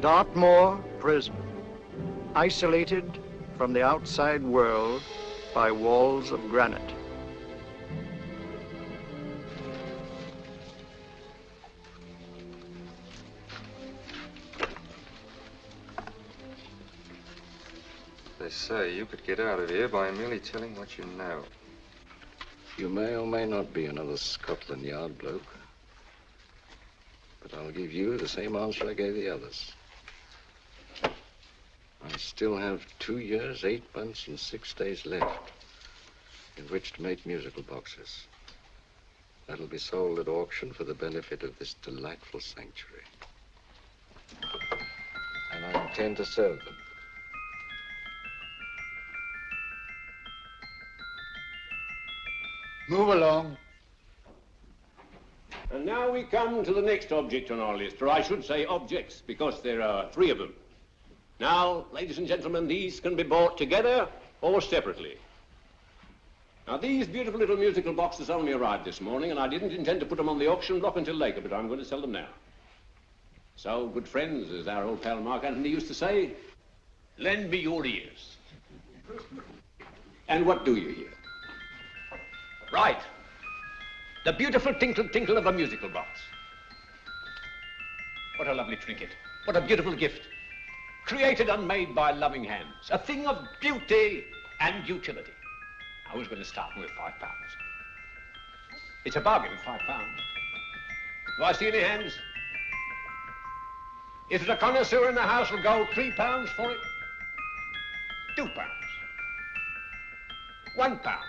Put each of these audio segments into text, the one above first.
Dartmoor prison, isolated from the outside world by walls of granite. They say you could get out of here by merely telling what you know. You may or may not be another Scotland Yard bloke. But I'll give you the same answer I gave the others. I still have 2 years, 8 months, and 6 days left in which to make musical boxes. That'll be sold at auction for the benefit of this delightful sanctuary. And I intend to serve them. Move along. And now we come to the next object on our list, or I should say objects, because there are 3 of them. Now, ladies and gentlemen, these can be bought together or separately. Now, these beautiful little musical boxes only arrived this morning, and I didn't intend to put them on the auction block until later, but I'm going to sell them now. So, good friends, as our old pal Mark Antony used to say, lend me your ears. And what do you hear? Right. The beautiful tinkle tinkle of a musical box. What a lovely trinket. What a beautiful gift. Created and made by loving hands. A thing of beauty and utility. I was going to start with £5. It's a bargain, £5. Do I see any hands? If there's a connoisseur in the house, will go £3 for it. £2. £1.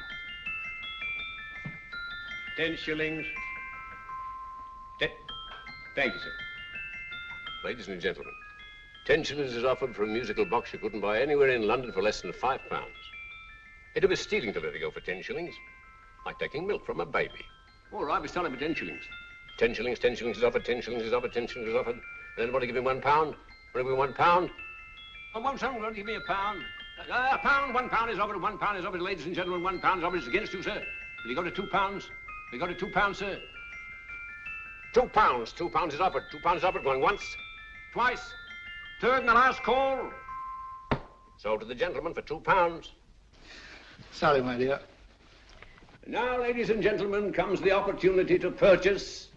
10 shillings. Thank you, sir. Ladies and gentlemen, 10 shillings is offered for a musical box you couldn't buy anywhere in London for less than £5. It'd be stealing to let it go for 10 shillings. Like taking milk from a baby. All right, we're selling for 10 shillings. 10 shillings, 10 shillings is offered, 10 shillings is offered, 10 shillings is offered. And anybody give me £1? Want to give me £1? Oh, won't someone give me £1? A pound, £1 is offered, £1 is offered, ladies and gentlemen, £1 is offered. It's against you, sir. Will you go to £2? We got to £2, sir. £2. £2 is offered. £2 is offered. Going once, twice, third and the last call. Sold to the gentleman for £2. Sorry, my dear. Now, ladies and gentlemen, comes the opportunity to purchase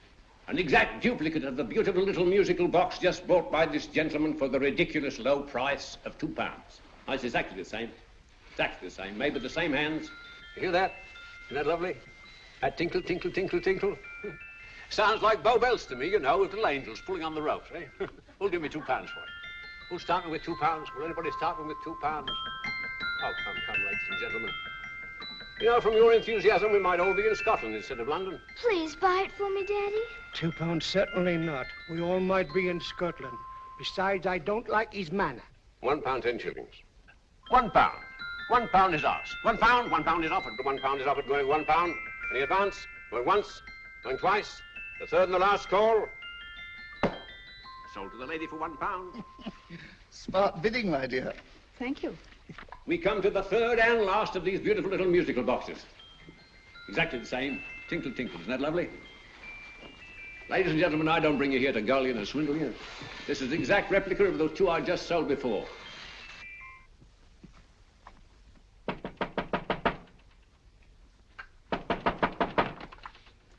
an exact duplicate of the beautiful little musical box just bought by this gentleman for the ridiculous low price of £2. Now, it's exactly the same. Exactly the same. Made with the same hands. You hear that? Isn't that lovely? That tinkle, tinkle, tinkle, tinkle. Sounds like Bow Bells to me, you know, with little angels pulling on the ropes, eh? Who'll give me £2 for it? Who's starting with £2? Will anybody start with £2? Oh, come, ladies and gentlemen. You know, from your enthusiasm, we might all be in Scotland instead of London. Please buy it for me, Daddy. £2, certainly not. We all might be in Scotland. Besides, I don't like his manner. £1, 10 shillings. £1. £1 is ours. £1, £1 is offered. £1 is offered, going £1. Any advance? Going once, going twice, the third and the last call. Sold to the lady for £1. Smart bidding, my dear. Thank you. We come to the third and last of these beautiful little musical boxes. Exactly the same. Tinkle, tinkle. Isn't that lovely? Ladies and gentlemen, I don't bring you here to gull you and swindle you. This is the exact replica of those 2 I just sold before.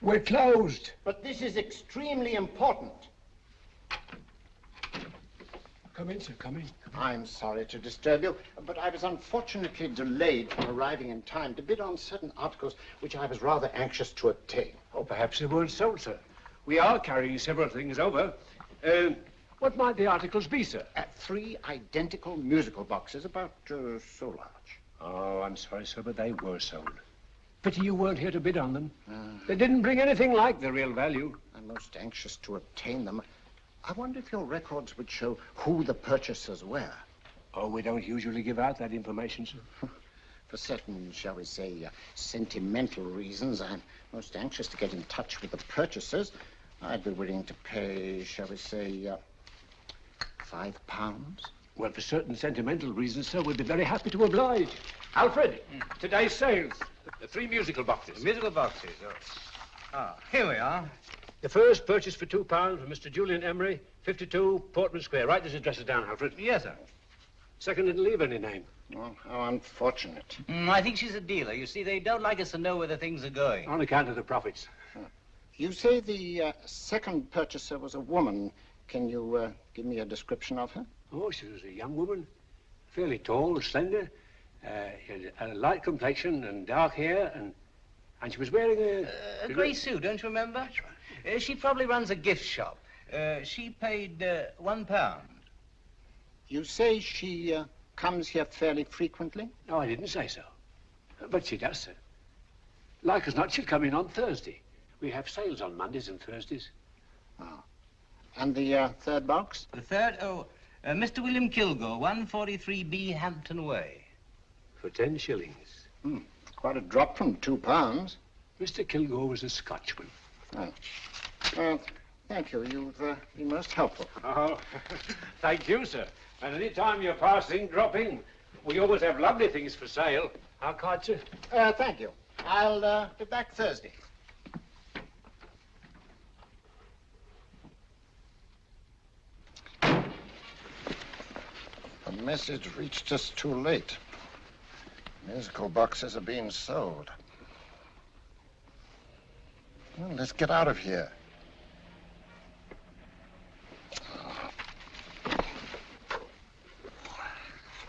We're closed. But this is extremely important. Come in, sir, come in. I'm sorry to disturb you, but I was unfortunately delayed from arriving in time to bid on certain articles which I was rather anxious to obtain. Oh, perhaps they weren't sold, sir. We are carrying several things over. What might the articles be, sir? 3 identical musical boxes, about so large. Oh, I'm sorry, sir, but they were sold. Pity you weren't here to bid on them. They didn't bring anything like the real value. I'm most anxious to obtain them. I wonder if your records would show who the purchasers were. Oh, we don't usually give out that information, sir. For certain, shall we say, sentimental reasons, I'm most anxious to get in touch with the purchasers. I'd be willing to pay, shall we say, £5. Well, for certain sentimental reasons, sir, we'd be very happy to oblige. Alfred, today's sales. The 3 musical boxes. Musical boxes, oh. Ah, here we are. The first purchase for £2 from Mr. Julian Emery, 52 Portman Square. Write these addresses down, Alfred. Yes, sir. Second didn't leave any name. Oh, how unfortunate. I think she's a dealer. You see, they don't like us to know where the things are going. On account of the profits. You say the second purchaser was a woman. Can you give me a description of her? Oh, she was a young woman, fairly tall, slender, had a light complexion and dark hair, and she was wearing A grey suit, don't you remember? That's right. She probably runs a gift shop. She paid £1. You say she comes here fairly frequently? No, I didn't say so. But she does, sir. Like as not, she'll come in on Thursday. We have sales on Mondays and Thursdays. Oh. And the third box? The third, Mr. William Kilgore, 143B Hampton Way. For 10 shillings. Quite a drop from £2. Mr. Kilgore was a Scotchman. Oh. Thank you. You've been most helpful. Oh, thank you, sir. And any time you're passing, drop in. We always have lovely things for sale. Our card, sir? Thank you. I'll be back Thursday. The message reached us too late. Musical boxes are being sold. Well, let's get out of here.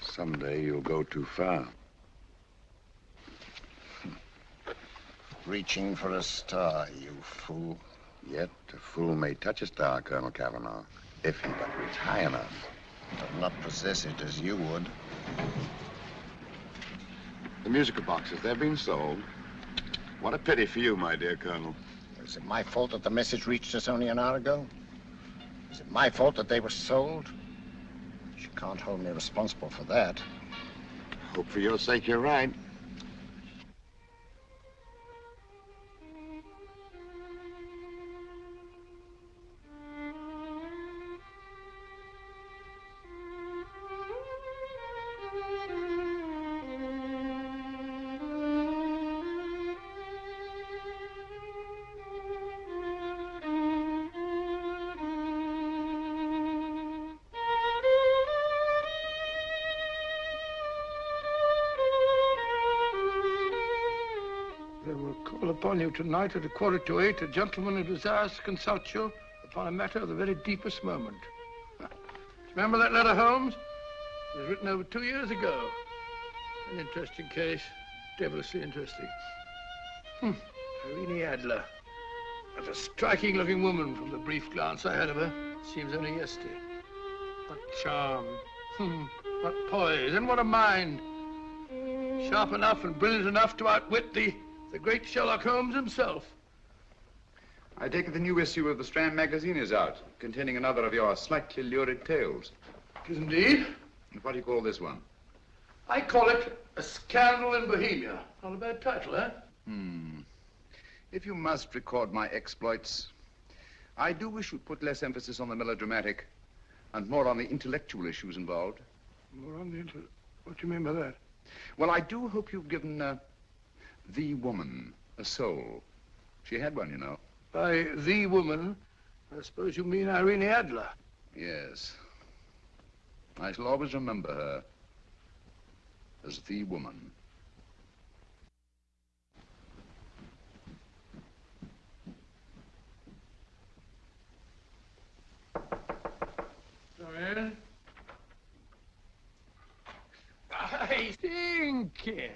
Someday you'll go too far. Reaching for a star, you fool. Yet a fool may touch a star, Colonel Cavanaugh, if he but reach high enough. But not possess it as you would. The musical boxes, they're being sold. What a pity for you, my dear Colonel. Is it my fault that the message reached us only an hour ago? Is it my fault that they were sold? You can't hold me responsible for that. Hope for your sake you're right. Upon you tonight at 7:45, a gentleman who desires to consult you upon a matter of the very deepest moment. Remember that letter, Holmes? It was written over 2 years ago. An interesting case, devilishly interesting. Irene Adler. What a striking-looking woman from the brief glance I had of her. Seems only yesterday. What charm. What poise, and what a mind. Sharp enough and brilliant enough to outwit the great Sherlock Holmes himself. I take it the new issue of the Strand magazine is out, containing another of your slightly lurid tales. It is indeed. And what do you call this one? I call it A Scandal in Bohemia. Not a bad title, eh? If you must record my exploits, I do wish you'd put less emphasis on the melodramatic and more on the intellectual issues involved. More on the what do you mean by that? Well, I do hope you've given the woman a soul. She had one, you know. By the woman, I suppose you mean Irene Adler. Yes. I shall always remember her as the woman. Come in. I think.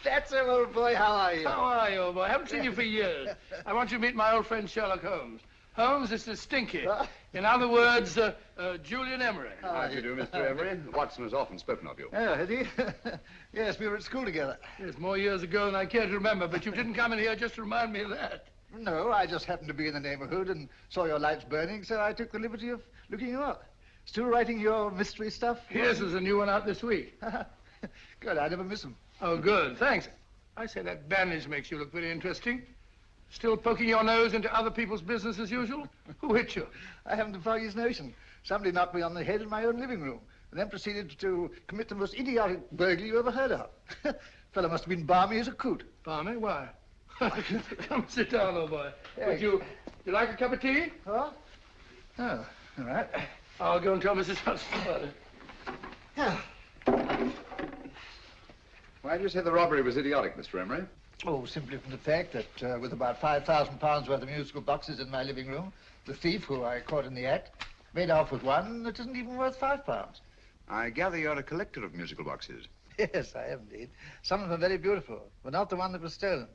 That's him, old boy. How are you? How are you, old boy? I haven't seen you for years. I want you to meet my old friend Sherlock Holmes. Holmes, this is Stinky. In other words, Julian Emery. How do you do, Mr. Emery? Watson has often spoken of you. Oh, has he? Yes, we were at school together. Yes, more years ago than I care to remember, but you didn't come in here just to remind me of that. No, I just happened to be in the neighborhood and saw your lights burning, so I took the liberty of looking you up. Still writing your mystery stuff? Yes, there's a new one out this week. Good, I never miss them. Oh, good, thanks. I say that bandage makes you look very interesting. Still poking your nose into other people's business as usual? Who hit you? I haven't the foggiest notion. Somebody knocked me on the head in my own living room and then proceeded to commit the most idiotic burglary you ever heard of. Fellow must have been balmy as a coot. Balmy? Why? Come sit down, old boy. Would you like a cup of tea? Huh? Oh, all right. I'll go and tell Mrs. Hudson about it. Yeah. Why do you say the robbery was idiotic, Mr. Emery? Oh, simply from the fact that with about £5,000 worth of musical boxes in my living room, the thief, who I caught in the act, made off with one that isn't even worth £5. I gather you're a collector of musical boxes. Yes, I am indeed. Some of them are very beautiful, but not the one that was stolen.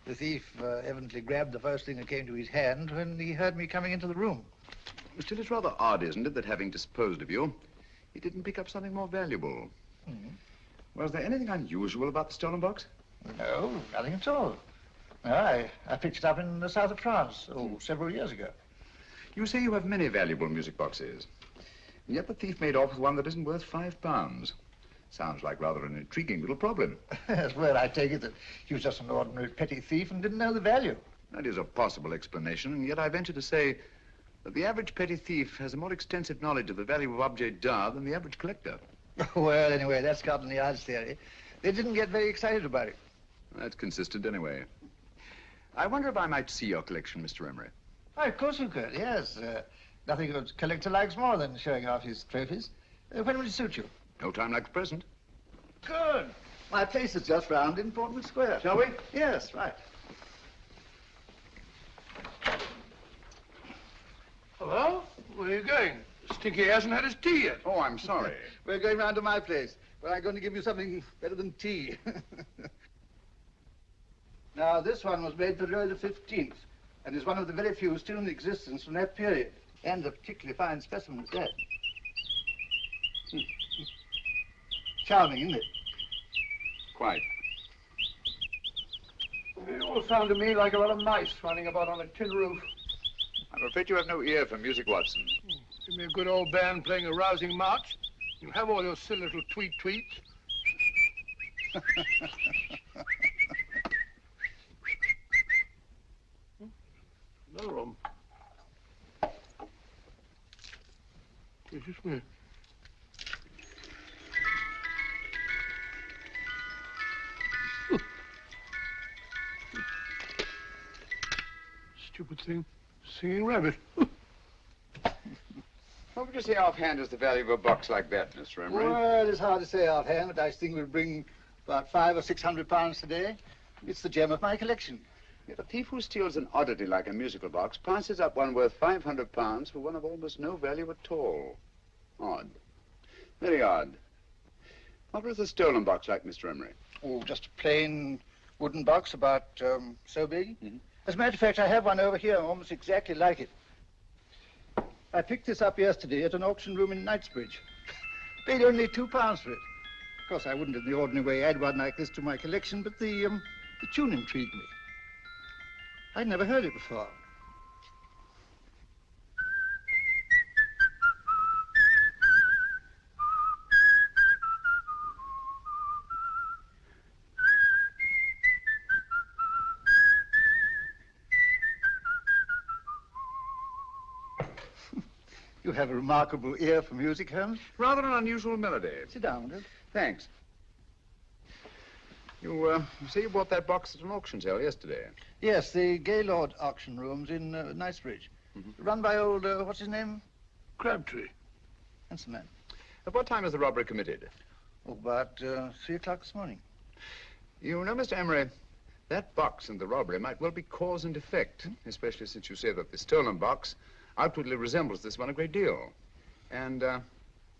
The thief evidently grabbed the first thing that came to his hand when he heard me coming into the room. Still, it's rather odd, isn't it, that having disposed of you, he didn't pick up something more valuable. Was there anything unusual about the stolen box? No, nothing at all. No, I picked it up in the south of France, several years ago. You say you have many valuable music boxes, and yet the thief made off with one that isn't worth £5. Sounds like rather an intriguing little problem. Yes, well, I take it that he was just an ordinary petty thief and didn't know the value. That is a possible explanation, and yet I venture to say that the average petty thief has a more extensive knowledge of the value of objets d'art than the average collector. Well, anyway, that's Scotland Yard's theory. They didn't get very excited about it. That's consistent anyway. I wonder if I might see your collection, Mr. Emery. Oh, of course you could, yes. Nothing a collector likes more than showing off his trophies. When will it suit you? No time like the present. Good. My place is just round in Portman Square. Shall we? Yes, right. Hello? Where are you going? Stinky hasn't had his tea yet. Oh, I'm sorry. We're going round to my place, where I'm going to give you something better than tea. Now, this one was made for Louis XV, and is one of the very few still in existence from that period. And a particularly fine specimen at that. Charming, isn't it? Quite. It all sounded to me like a lot of mice running about on a tin roof. I'm afraid you have no ear for music, Watson. Give me a good old band playing a rousing march. You have all your silly little tweets. Another one. It's just me. Stupid thing. Singing rabbit. What would you say offhand is the value of a box like that, Mr. Emery? Well, it's hard to say offhand, but I think we'll bring about £500 or £600 today. It's the gem of my collection. Yet a thief who steals an oddity like a musical box passes up one worth £500 for one of almost no value at all. Odd. Very odd. What was the stolen box like, Mr. Emery? Oh, just a plain wooden box about so big. As a matter of fact, I have one over here almost exactly like it. I picked this up yesterday at an auction room in Knightsbridge. Paid only £2 for it. Of course, I wouldn't in the ordinary way add one like this to my collection, but the tune intrigued me. I'd never heard it before. You have a remarkable ear for music, Holmes. Rather an unusual melody. Sit down, will you? Thanks. You say you bought that box at an auction sale yesterday? Yes, the Gaylord auction rooms in Knightsbridge. Run by old, what's his name? Crabtree. Handsome man. At what time was the robbery committed? Oh, about 3 o'clock this morning. You know, Mr. Emery, that box and the robbery might well be cause and effect, especially since you say that the stolen box outwardly resembles this one a great deal. And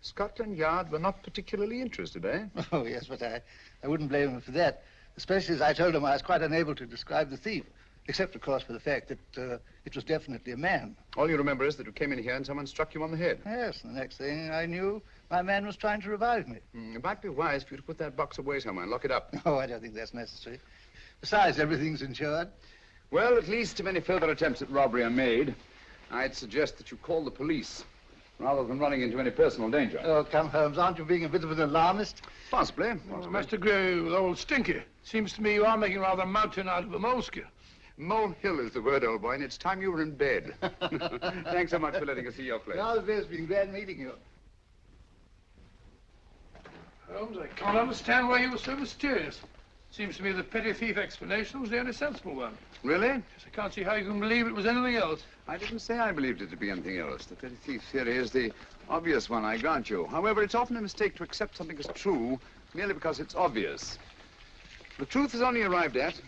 Scotland Yard were not particularly interested, eh? Oh, yes, but I wouldn't blame him for that, especially as I told him I was quite unable to describe the thief, except, of course, for the fact that it was definitely a man. All you remember is that you came in here and someone struck you on the head. Yes, and the next thing I knew, my man was trying to revive me. It might be wise for you to put that box away somewhere and lock it up. Oh, I don't think that's necessary. Besides, everything's insured. Well, at least if any further attempts at robbery are made, I'd suggest that you call the police, rather than running into any personal danger. Oh, come, Holmes, aren't you being a bit of an alarmist? Possibly. Well, Mr. Gray, with old Stinky, seems to me you are making rather a mountain out of a molehill. Molehill is the word, old boy, and it's time you were in bed. Thanks so much for letting us see your place. Well, it's been glad meeting you. Holmes, I can't understand why you were so mysterious. Seems to me the petty thief explanation was the only sensible one. Really? Yes, I can't see how you can believe it was anything else. I didn't say I believed it to be anything else. The petty thief theory is the obvious one, I grant you. However, it's often a mistake to accept something as true merely because it's obvious. The truth is only arrived at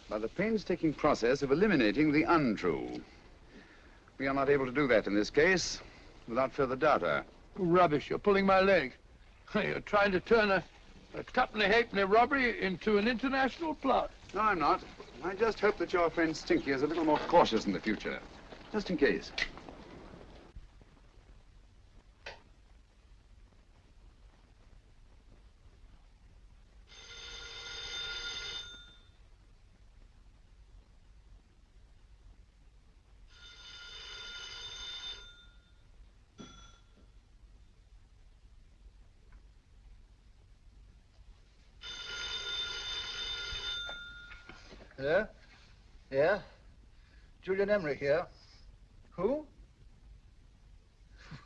by the painstaking process of eliminating the untrue. We are not able to do that in this case without further data. Rubbish, you're pulling my leg. You're trying to turn a tuppenny halfpenny robbery into an international plot. No, I'm not. I just hope that your friend Stinky is a little more cautious in the future, just in case. Hello? Yeah? Julian Emery here. Who?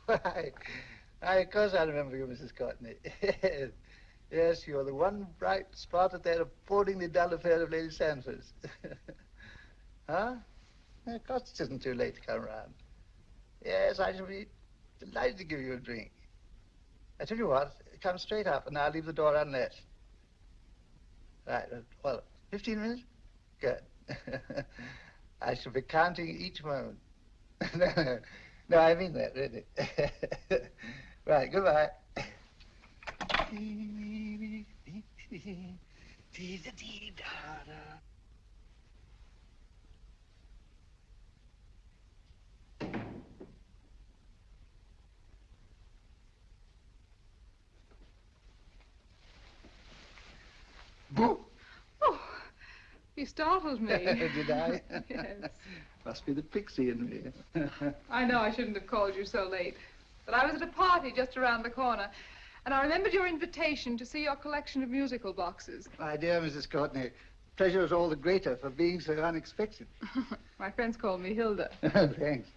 Why, of course I remember you, Mrs. Courtney. Yes, you're the one bright spot at that appallingly dull affair of Lady Sanford's. Huh? Of course it isn't too late to come round. Yes, I shall be delighted to give you a drink. I tell you what, come straight up and I'll leave the door unlatched. Right, well, 15 minutes? Good. I shall be counting each moment. No, I mean that, really. Right, goodbye. Boo! Oh, you startled me. Did I? Yes. Must be the pixie in me. I know I shouldn't have called you so late, but I was at a party just around the corner, and I remembered your invitation to see your collection of musical boxes. My dear Mrs. Courtney, pleasure is all the greater for being so unexpected. My friends call me Hilda. Thanks.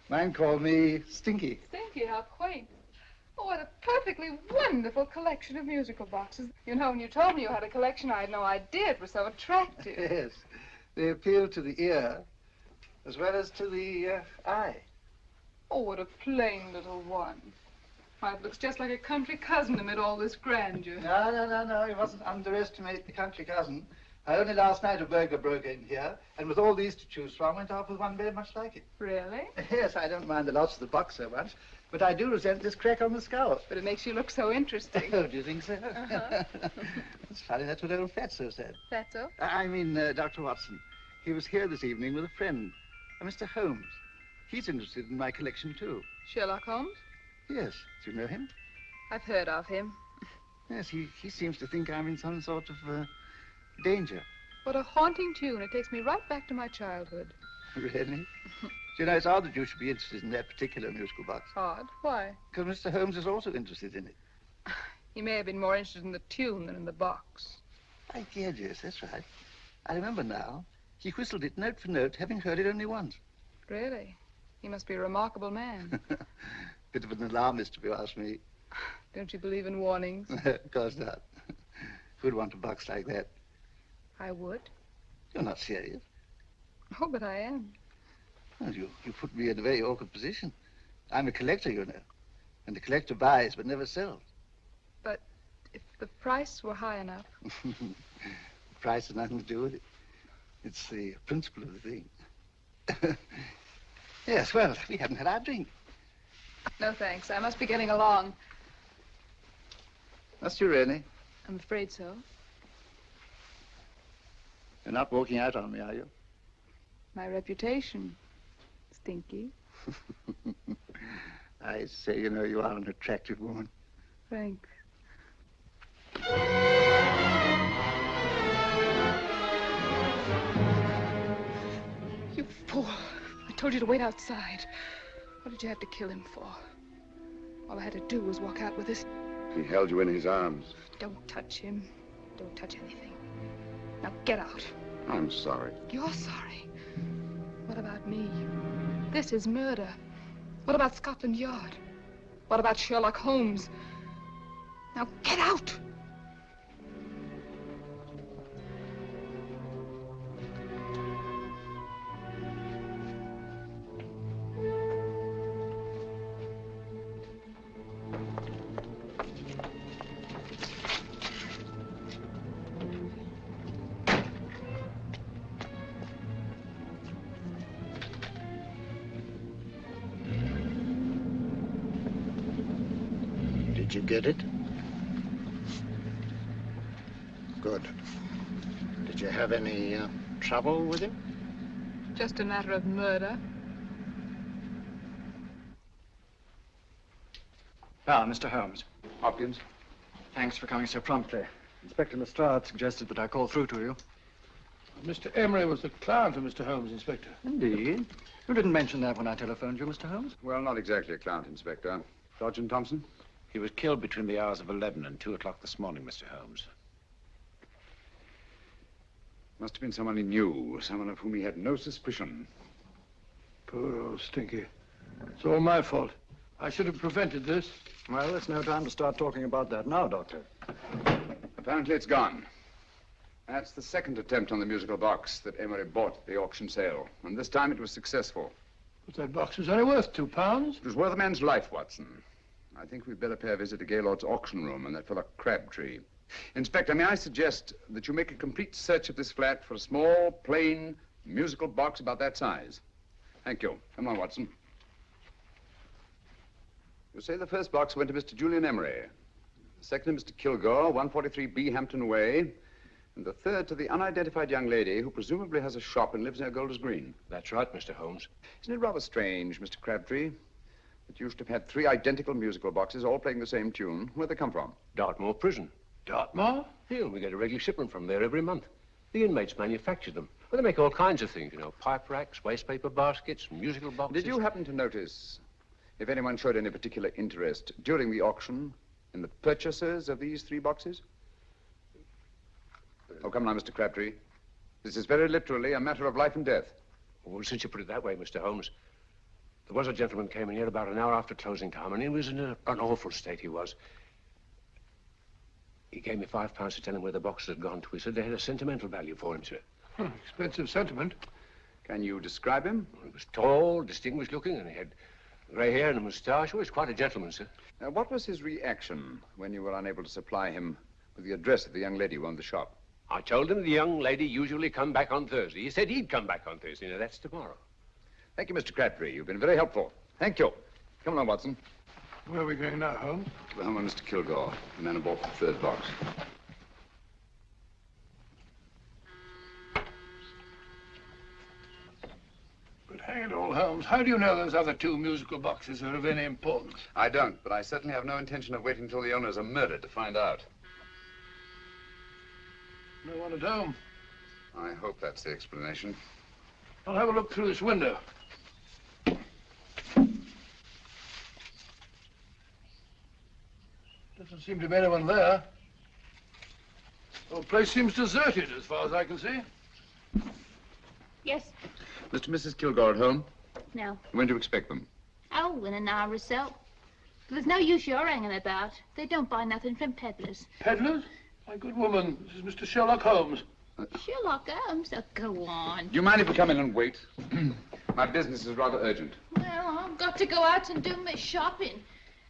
Mine call me Stinky. Stinky, how quaint. Oh, what a perfectly wonderful collection of musical boxes. You know, when you told me you had a collection, I had no idea it was so attractive. Yes. They appeal to the ear as well as to the eye. Oh, what a plain little one. Why, it looks just like a country cousin amid all this grandeur. No. You mustn't underestimate the country cousin. Only last night a burglar broke in here, and with all these to choose from, went off with one very much like it. Really? Yes, I don't mind the loss of the box so much, but I do resent this crack on the skull. But it makes you look so interesting. Oh, do you think so? Uh-huh. It's funny, that's what old Fatso said. Fatso? I mean, Dr. Watson. He was here this evening with a friend, a Mr. Holmes. He's interested in my collection, too. Sherlock Holmes? Yes. Do you know him? I've heard of him. Yes, he seems to think I'm in some sort of danger. What a haunting tune. It takes me right back to my childhood. Really? Do you know, it's odd that you should be interested in that particular musical box. Odd? Why? Because Mr. Holmes is also interested in it. He may have been more interested in the tune than in the box. My dear, yes, that's right. I remember now. He whistled it note for note, having heard it only once. Really? He must be a remarkable man. Bit of an alarmist, if you ask me. Don't you believe in warnings? Of course not. Who'd want a box like that? I would. You're not serious. Oh, but I am. Well, you put me in a very awkward position. I'm a collector, you know. And the collector buys but never sells. But if the price were high enough... The price has nothing to do with it. It's the principle of the thing. Yes, well, we haven't had our drink. No, thanks. I must be getting along. Must you really? I'm afraid so. You're not walking out on me, are you? My reputation. Stinky. I say, you know, you are an attractive woman. Thanks. You fool. I told you to wait outside. What did you have to kill him for? All I had to do was walk out with this. He held you in his arms. Don't touch him. Don't touch anything. Now get out. I'm sorry. You're sorry. What about me? This is murder. What about Scotland Yard? What about Sherlock Holmes? Now get out! Did you get it? Good. Did you have any trouble with him? Just a matter of murder. Ah, Mr. Holmes. Hopkins. Thanks for coming so promptly. Inspector Lestrade suggested that I call through to you. Mr. Emery was the client of Mr. Holmes, Inspector. Indeed. You didn't mention that when I telephoned you, Mr. Holmes. Well, not exactly a client, Inspector. Sergeant Thompson? He was killed between the hours of 11 and 2 o'clock this morning, Mr. Holmes. Must have been someone he knew, someone of whom he had no suspicion. Poor old Stinky. It's all my fault. I should have prevented this. Well, it's no time to start talking about that now, Doctor. Apparently it's gone. That's the second attempt on the musical box that Emery bought at the auction sale. And this time it was successful. But that box was only worth £2. It was worth a man's life, Watson. I think we'd better pay a visit to Gaylord's auction room and that fellow Crabtree. Inspector, may I suggest that you make a complete search of this flat for a small, plain, musical box about that size? Thank you. Come on, Watson. You say the first box went to Mr. Julian Emery. The second to Mr. Kilgore, 143B Hampton Way. And the third to the unidentified young lady who presumably has a shop and lives near Golders Green. That's right, Mr. Holmes. Isn't it rather strange, Mr. Crabtree, that you should have had 3 identical musical boxes all playing the same tune? Where'd they come from? Dartmoor Prison. Dartmoor? Yeah, we get a regular shipment from there every month. The inmates manufacture them. Well, they make all kinds of things, you know, pipe racks, waste paper baskets, musical boxes. Did you happen to notice if anyone showed any particular interest during the auction in the purchasers of these 3 boxes? Oh, come now, Mr. Crabtree. This is very literally a matter of life and death. Well, since you put it that way, Mr. Holmes, there was a gentleman came in here about an hour after closing time, and he was in an awful state, he was. He gave me £5 to tell him where the boxes had gone to. He said they had a sentimental value for him, sir. Expensive sentiment. Can you describe him? He was tall, distinguished looking, and he had grey hair and a moustache. He was quite a gentleman, sir. What was his reaction when you were unable to supply him with the address of the young lady who owned the shop? I told him the young lady usually come back on Thursday. He said he'd come back on Thursday. Now, that's tomorrow. Thank you, Mr. Crabtree. You've been very helpful. Thank you. Come along, Watson. Where are we going now, Holmes? To the home of Mr. Kilgore, the man who bought the 3rd box. But hang it all, Holmes, how do you know those other 2 musical boxes are of any importance? I don't, but I certainly have no intention of waiting until the owners are murdered to find out. No one at home. I hope that's the explanation. I'll have a look through this window. Doesn't seem to be anyone there. The whole place seems deserted as far as I can see. Yes. Mr. and Mrs. Kilgore at home? No. When do you expect them? Oh, in an hour or so. There's no use your hanging about. They don't buy nothing from peddlers. Peddlers? My good woman, this is Mr. Sherlock Holmes. Sherlock Holmes? Oh, go on. Do you mind if we come in and wait? My business is rather urgent. Well, I've got to go out and do my shopping.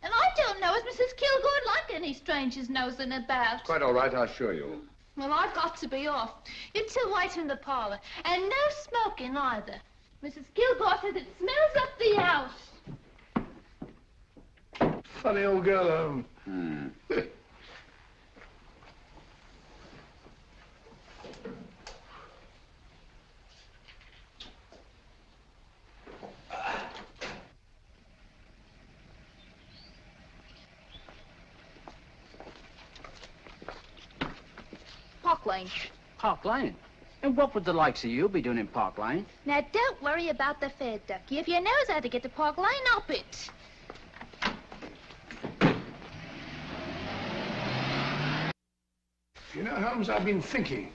And I don't know as Mrs. Kilgore'd like any strangers nosing about. Quite all right, I assure you. Well, I've got to be off. You 2 wait in the parlor. And no smoking either. Mrs. Kilgore says it smells up the house. Funny old girl, Holmes. Park Lane. Park Lane? And what would the likes of you be doing in Park Lane? Now, don't worry about the fare, Ducky. If you knows how to get to Park Lane, up it. You know, Holmes, I've been thinking.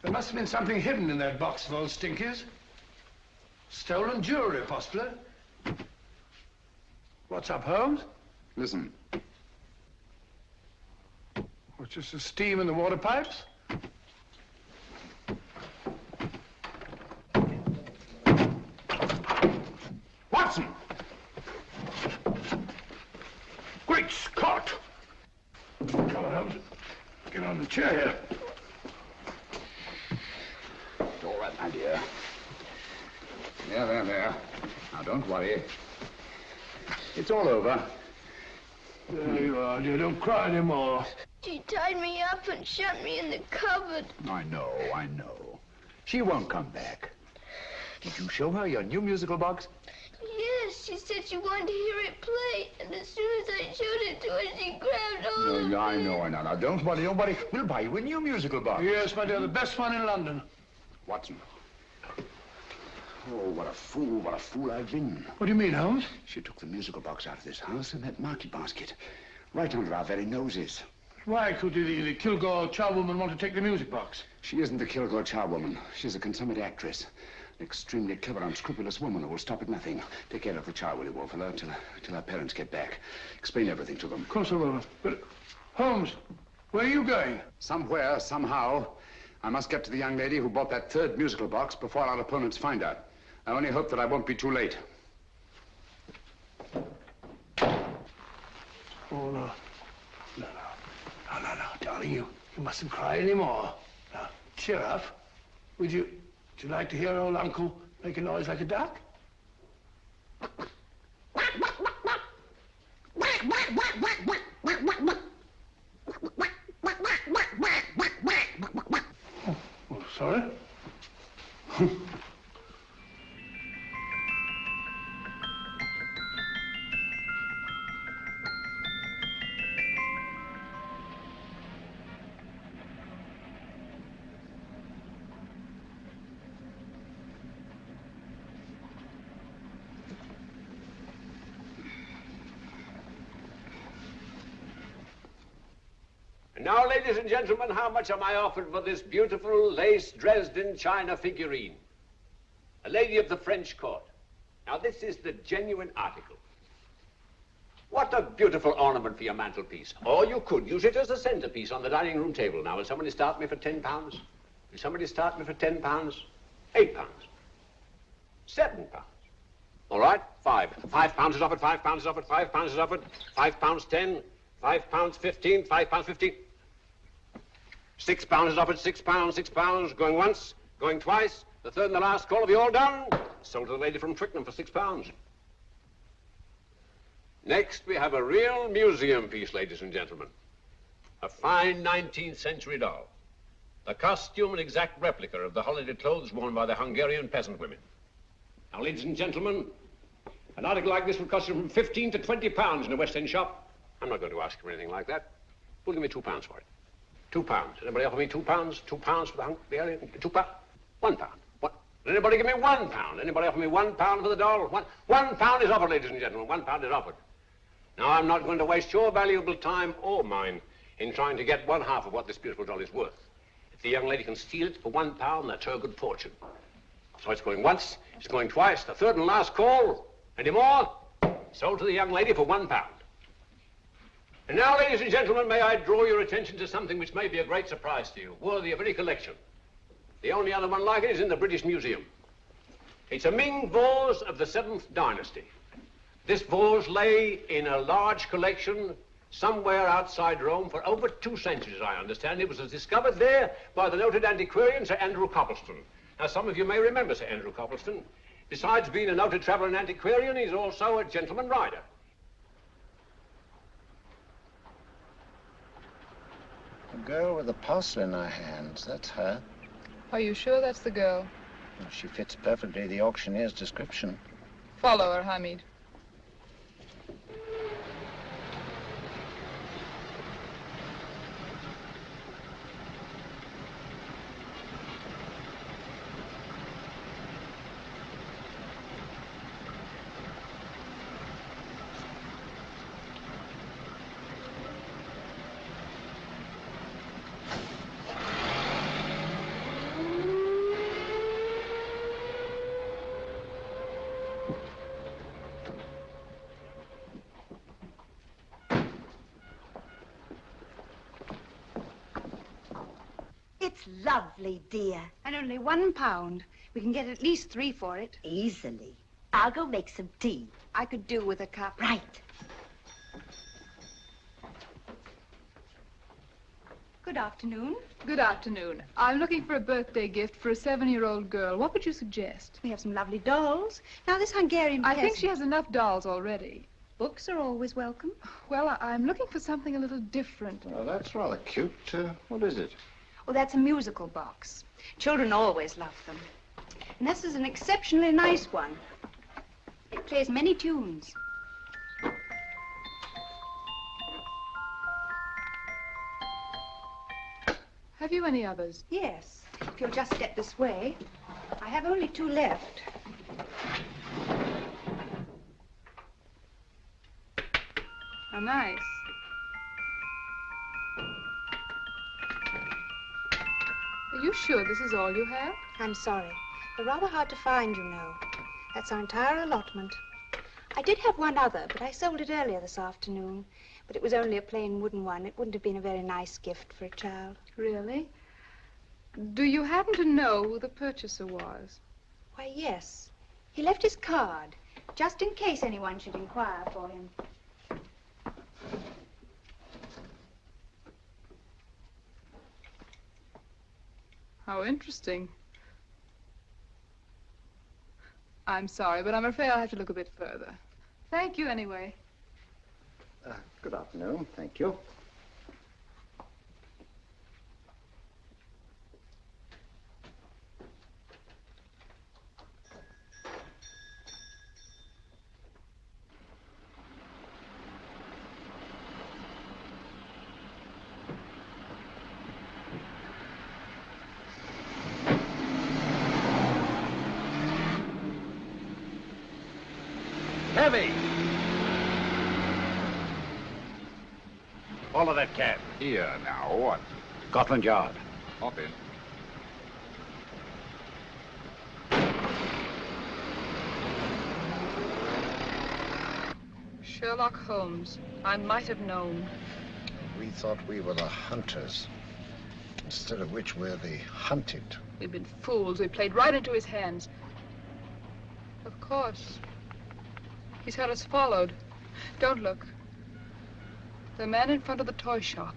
There must have been something hidden in that box of old Stinky's. Stolen jewelry, possibly. What's up, Holmes? Listen. What's just the steam in the water pipes? Watson! Great Scott! Come on, Holmes. Get on the chair here. It's all right, my dear. There. Now, don't worry. It's all over. There you are, dear. Don't cry anymore. She tied me up and shut me in the cupboard. I know. She won't come back. Did you show her your new musical box? Yes, she said she wanted to hear it play, and as soon as I showed it to her, she grabbed hold of No, it. I know. Now, don't worry. We'll buy you a new musical box. Yes, my dear, the best one in London. Watson. Oh, what a fool I've been. What do you mean, Holmes? She took the musical box out of this house in that market basket, right under our very noses. Why could the Kilgore charwoman want to take the music box? She isn't the Kilgore charwoman. She's a consummate actress. An extremely clever, unscrupulous woman who will stop at nothing. Take care of the child, will you, Wolfella, till our parents get back. Explain everything to them. Of course I will. But, Holmes, where are you going? Somewhere, somehow, I must get to the young lady who bought that third musical box before our opponents find her. I only hope that I won't be too late. Oh, no, darling, you mustn't cry anymore. Now, cheer up. Would you like to hear old Uncle make a noise like a duck? Oh, sorry? Now, ladies and gentlemen, how much am I offered for this beautiful lace Dresden china figurine? A lady of the French court. Now, this is the genuine article. What a beautiful ornament for your mantelpiece. Or you could use it as a centerpiece on the dining room table. Now, will somebody start me for £10? Will somebody start me for £10? £8? £7? All right, £5 is offered, £5 is offered, £5 is offered, £5.10, £5.15, £5.15. £6 is offered, £6, going once, going twice, the third and the last call. Have you all done? Sold to the lady from Twickenham for £6. Next, we have a real museum piece, ladies and gentlemen. A fine 19th century doll. The costume an exact replica of the holiday clothes worn by the Hungarian peasant women. Now, ladies and gentlemen, an article like this will cost you from £15 to £20 in a West End shop. I'm not going to ask you for anything like that. Who'll give me £2 for it? £2. Anybody offer me £2? £2 for the Hungarian? £2? £1. What? Anybody give me £1? Anybody offer me £1 for the doll? £1 is offered, ladies and gentlemen. £1 is offered. Now, I'm not going to waste your valuable time or mine in trying to get one half of what this beautiful doll is worth. If the young lady can steal it for £1, that's her good fortune. So it's going once, it's going twice, the third and last call. Any more? Sold to the young lady for £1. And now, ladies and gentlemen, may I draw your attention to something which may be a great surprise to you, worthy of any collection. The only other one like it is in the British Museum. It's a Ming vase of the 7th dynasty. This vase lay in a large collection somewhere outside Rome for over 2 centuries, I understand. It was discovered there by the noted antiquarian, Sir Andrew Coppleston. Now, some of you may remember Sir Andrew Coppleston. Besides being a noted traveler and antiquarian, he's also a gentleman rider. The girl with the parcel in her hands, that's her. Are you sure that's the girl? Well, she fits perfectly the auctioneer's description. Follow her, Hamid. It's lovely, dear. And only £1. We can get at least 3 for it. Easily. I'll go make some tea. I could do with a cup. Right. Good afternoon. Good afternoon. I'm looking for a birthday gift for a 7-year-old girl. What would you suggest? We have some lovely dolls. Now, this Hungarian I think peasant- she has enough dolls already. Books are always welcome. Well, I'm looking for something a little different. Well, that's rather cute. What is it? Oh, that's a musical box. Children always love them. And this is an exceptionally nice one. It plays many tunes. Have you any others? Yes. If you'll just step this way. I have only 2 left. How nice. Are you sure this is all you have? I'm sorry. They're rather hard to find, you know. That's our entire allotment. I did have one other, but I sold it earlier this afternoon. But it was only a plain wooden one. It wouldn't have been a very nice gift for a child. Really? Do you happen to know who the purchaser was? Why, yes. He left his card, just in case anyone should inquire for him. How interesting. I'm sorry, but I'm afraid I'll have to look a bit further. Thank you anyway. Good afternoon. Thank you. Heavy! Follow that cab. Here now, what? Scotland Yard. Hop in. Sherlock Holmes. I might have known. We thought we were the hunters, instead of which we're the hunted. We've been fools. We played right into his hands. Of course. He's had us followed. Don't look. The man in front of the toy shop.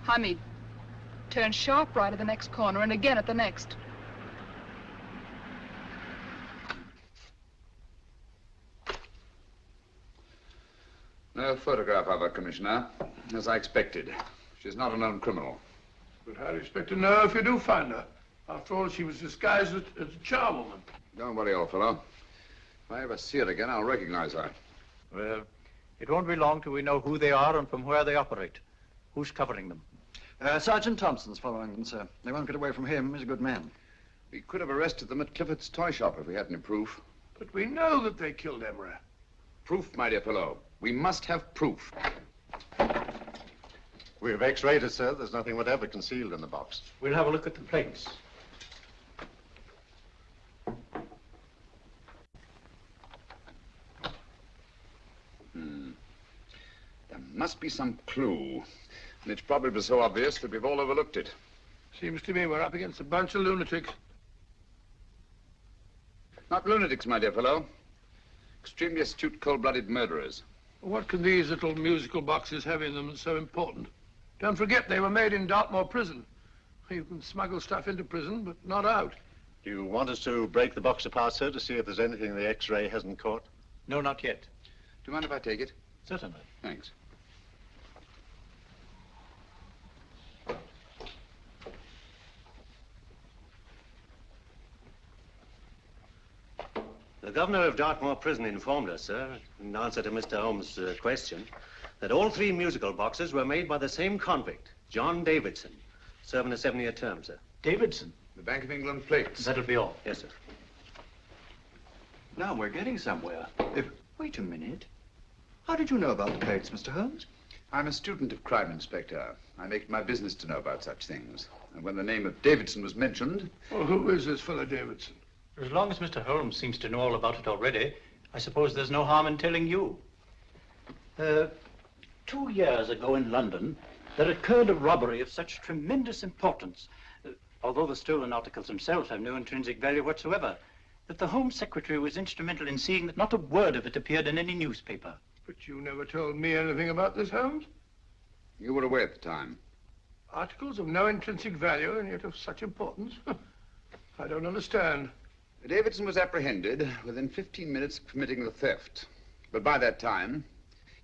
Hamid, turn sharp right at the next corner and again at the next. No photograph of her, Commissioner, as I expected. She's not a known criminal. But how do you expect to know if you do find her? After all, she was disguised as a charwoman. Don't worry, old fellow. If I ever see her again, I'll recognize her. Well, it won't be long till we know who they are and from where they operate. Who's covering them? Sergeant Thompson's following them, sir. They won't get away from him. He's a good man. We could have arrested them at Clifford's toy shop if we had any proof. But we know that they killed Emery. Proof, my dear fellow. We must have proof. We've x-rayed it, sir. There's nothing whatever concealed in the box. We'll have a look at the plates. There must be some clue. And it's probably so obvious that we've all overlooked it. Seems to me we're up against a bunch of lunatics. Not lunatics, my dear fellow. Extremely astute, cold-blooded murderers. What can these little musical boxes have in them that's so important? Don't forget they were made in Dartmoor prison. You can smuggle stuff into prison, but not out. Do you want us to break the box apart, sir, to see if there's anything the x-ray hasn't caught? No, not yet. Do you mind if I take it? Certainly. Thanks. The governor of Dartmoor Prison informed us, sir, in answer to Mr. Holmes' question, that all 3 musical boxes were made by the same convict, John Davidson, serving a 7-year term, sir. Davidson? The Bank of England plates. That'll be all. Yes, sir. Now we're getting somewhere. Wait a minute. How did you know about the plates, Mr. Holmes? I'm a student of crime, Inspector. I make it my business to know about such things. And when the name of Davidson was mentioned... Well, who is this fellow Davidson? As long as Mr. Holmes seems to know all about it already, I suppose there's no harm in telling you. 2 years ago in London, there occurred a robbery of such tremendous importance, although the stolen articles themselves have no intrinsic value whatsoever, that the Home Secretary was instrumental in seeing that not a word of it appeared in any newspaper. But you never told me anything about this, Holmes. You were away at the time. Articles of no intrinsic value and yet of such importance? I don't understand. Davidson was apprehended within 15 minutes of committing the theft. But by that time,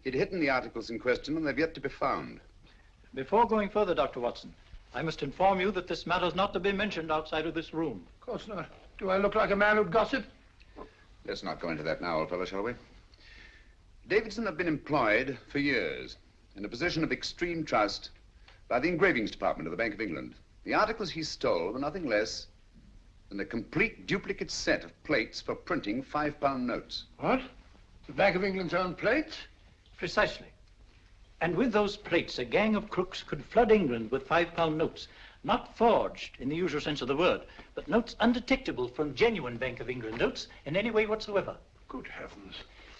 he'd hidden the articles in question and they've yet to be found. Before going further, Dr. Watson, I must inform you that this matter's not to be mentioned outside of this room. Of course not. Do I look like a man who'd gossip? Let's not go into that now, old fellow, shall we? Davidson had been employed for years in a position of extreme trust by the engravings department of the Bank of England. The articles he stole were nothing less than a complete duplicate set of plates for printing £5 notes. What? The Bank of England's own plates? Precisely. And with those plates, a gang of crooks could flood England with £5 notes, not forged in the usual sense of the word, but notes undetectable from genuine Bank of England notes in any way whatsoever. Good heavens.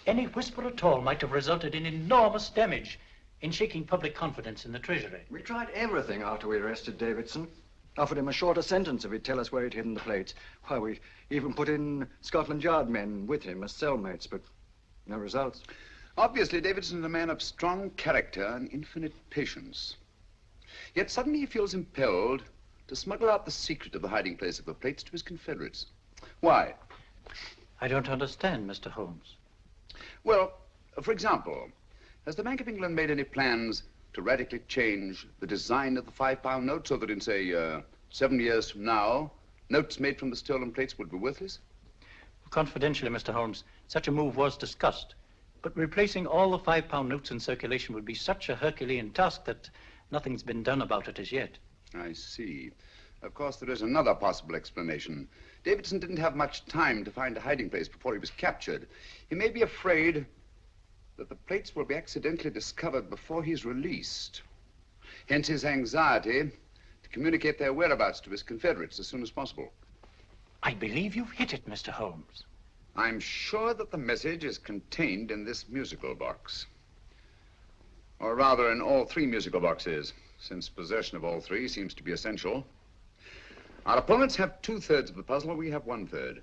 Any whisper at all might have resulted in enormous damage in shaking public confidence in the Treasury. We tried everything after we arrested Davidson. Offered him a shorter sentence if he'd tell us where he'd hidden the plates. Why, we even put in Scotland Yard men with him as cellmates, but no results. Obviously, Davidson is a man of strong character and infinite patience. Yet suddenly he feels impelled to smuggle out the secret of the hiding place of the plates to his confederates. Why? I don't understand, Mr. Holmes. Well, for example, has the Bank of England made any plans to radically change the design of the £5 note so that in, say, 7 years from now, notes made from the stolen plates would be worthless? Confidentially, Mr. Holmes, such a move was discussed. But replacing all the £5 notes in circulation would be such a Herculean task that nothing's been done about it as yet. I see. Of course, there is another possible explanation. Davidson didn't have much time to find a hiding place before he was captured. He may be afraid that the plates will be accidentally discovered before he's released. Hence his anxiety to communicate their whereabouts to his confederates as soon as possible. I believe you've hit it, Mr. Holmes. I'm sure that the message is contained in this musical box. Or rather, in all 3 musical boxes, since possession of all 3 seems to be essential. Our opponents have 2/3 of the puzzle, we have 1/3.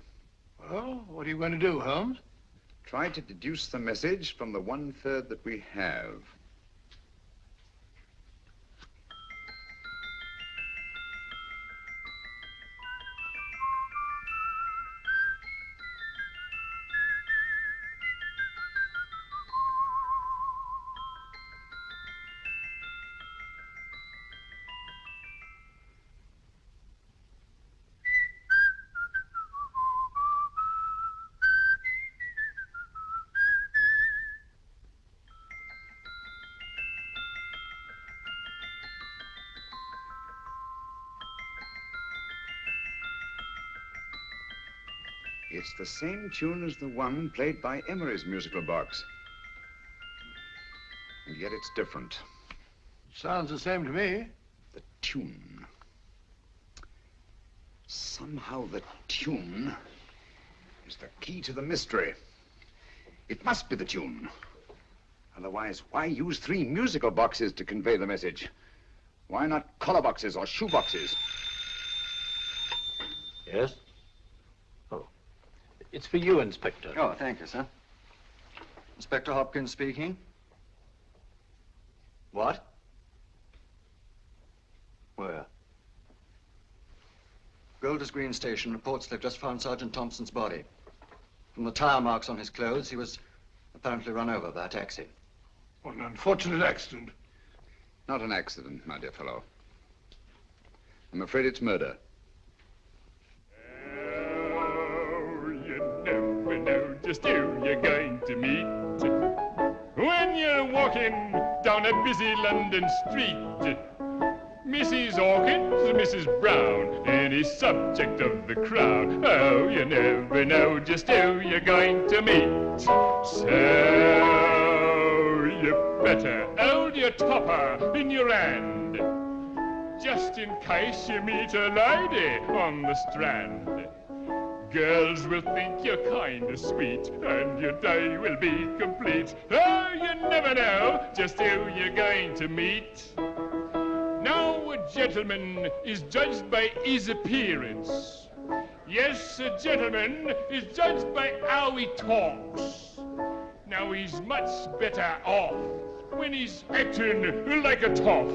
Well, what are you going to do, Holmes? Try to deduce the message from the 1/3 that we have. It's the same tune as the one played by Emery's musical box. And yet it's different. Sounds the same to me. The tune. Somehow the tune is the key to the mystery. It must be the tune. Otherwise, why use 3 musical boxes to convey the message? Why not collar boxes or shoe boxes? Yes? It's for you, Inspector. Oh, thank you, sir. Inspector Hopkins speaking. What? Where? Golders Green Station reports they've just found Sergeant Thompson's body. From the tire marks on his clothes, he was apparently run over by a taxi. What an unfortunate accident. Not an accident, my dear fellow. I'm afraid it's murder. Never know just who you're going to meet when you're walking down a busy London street. Mrs. Hawkins, Mrs. Brown, any subject of the crowd. Oh, you never know just who you're going to meet. So you better hold your topper in your hand, just in case you meet a lady on the Strand. Girls will think you're kind of sweet, and your day will be complete. Oh, you never know just who you're going to meet. Now, a gentleman is judged by his appearance. Yes, a gentleman is judged by how he talks. Now, he's much better off when he's acting like a toff,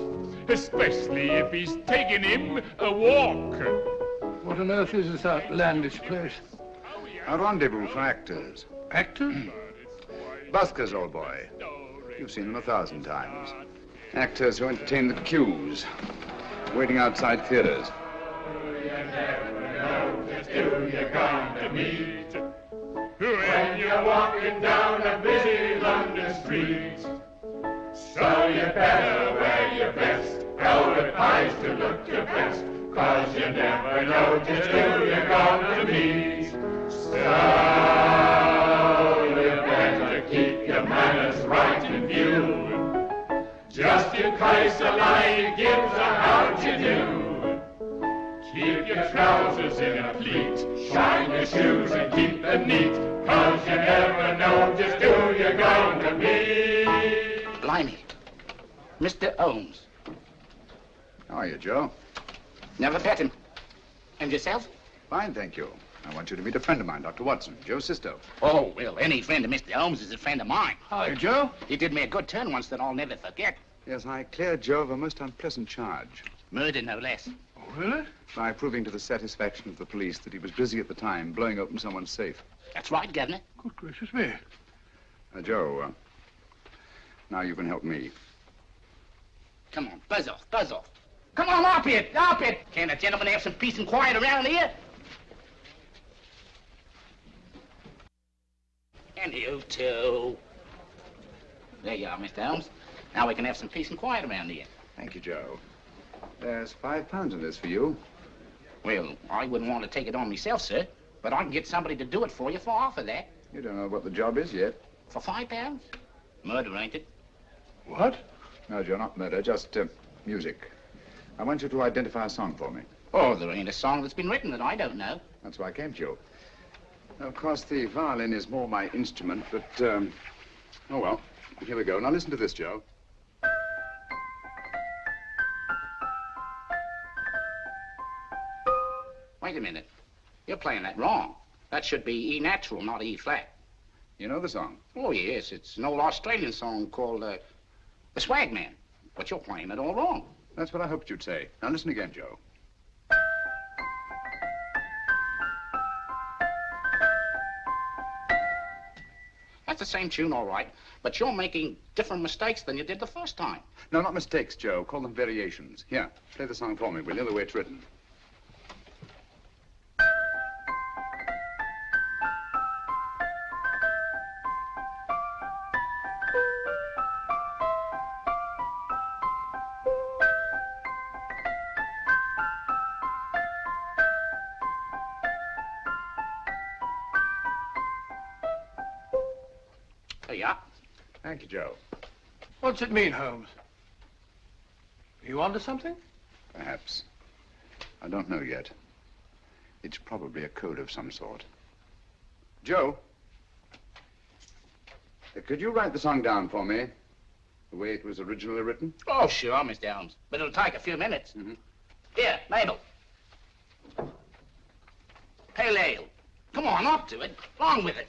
especially if he's taking him a walk. What on earth is this outlandish place? A rendezvous for actors. Actors? Buskers, old boy. You've seen them 1,000 times. Actors who entertain the queues, waiting outside theaters. Who you're going to meet when you're walking down a busy London street. So you better wear your best velvet pies to look your best, 'cause you never know just who you're going to meet. So you better keep your manners right in view, just in case a lady gives a how'd you do. Keep your trousers in a pleat, shine your shoes and keep them neat, 'cause you never know just who you're going to meet. Blimey. Mr. Holmes. How are you, Joe? Never met him. And yourself? Fine, thank you. I want you to meet a friend of mine, Dr. Watson, Joe Sisto. Oh, well, any friend of Mr. Holmes is a friend of mine. Hi, Joe. He did me a good turn once that I'll never forget. Yes, I cleared Joe of a most unpleasant charge. Murder, no less. Oh, really? By proving to the satisfaction of the police that he was busy at the time blowing open someone's safe. That's right, Governor. Good gracious me. Joe, now you can help me. Come on, buzz off, buzz off. Come on, up it, up it. Can't a gentleman have some peace and quiet around here? And you too. There you are, Mr. Holmes. Now we can have some peace and quiet around here. Thank you, Joe. There's £5 in this for you. Well, I wouldn't want to take it on myself, sir, but I can get somebody to do it for you for half of that. You don't know what the job is yet. For £5? Murder, ain't it? What? No, Joe, not murder, just music. I want you to identify a song for me. Oh, there ain't a song that's been written that I don't know. That's why I came to you. Of course, the violin is more my instrument, but, oh, well, here we go. Now, listen to this, Joe. Wait a minute. You're playing that wrong. That should be E natural, not E flat. You know the song? Oh, yes. It's an old Australian song called, The Swag Man. But you're playing it all wrong. That's what I hoped you'd say. Now, listen again, Joe. That's the same tune, all right, but you're making different mistakes than you did the first time. No, not mistakes, Joe. Call them variations. Here, play the song for me, will you, the way it's written. Yeah. Thank you, Joe. What's it mean, Holmes? Are you onto something? Perhaps. I don't know yet. It's probably a code of some sort. Joe, could you write the song down for me, the way it was originally written? Oh, sure, Mr. Holmes, but it'll take a few minutes. Mm-hmm. Here, Mabel. Pale ale. Come on, up to it. Along with it.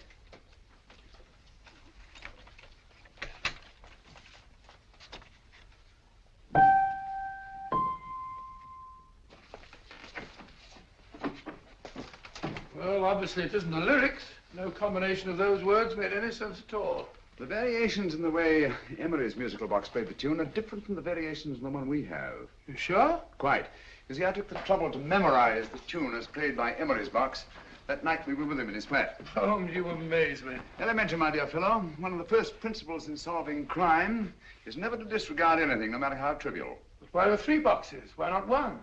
Well, obviously it isn't the lyrics. No combination of those words made any sense at all. The variations in the way Emery's musical box played the tune are different from the variations in the one we have. You sure? Quite. You see, I took the trouble to memorize the tune as played by Emery's box that night we were with him in his flat. Holmes, you amaze me. Elementary, my dear fellow. One of the first principles in solving crime is never to disregard anything, no matter how trivial. But why were 3 boxes? Why not 1?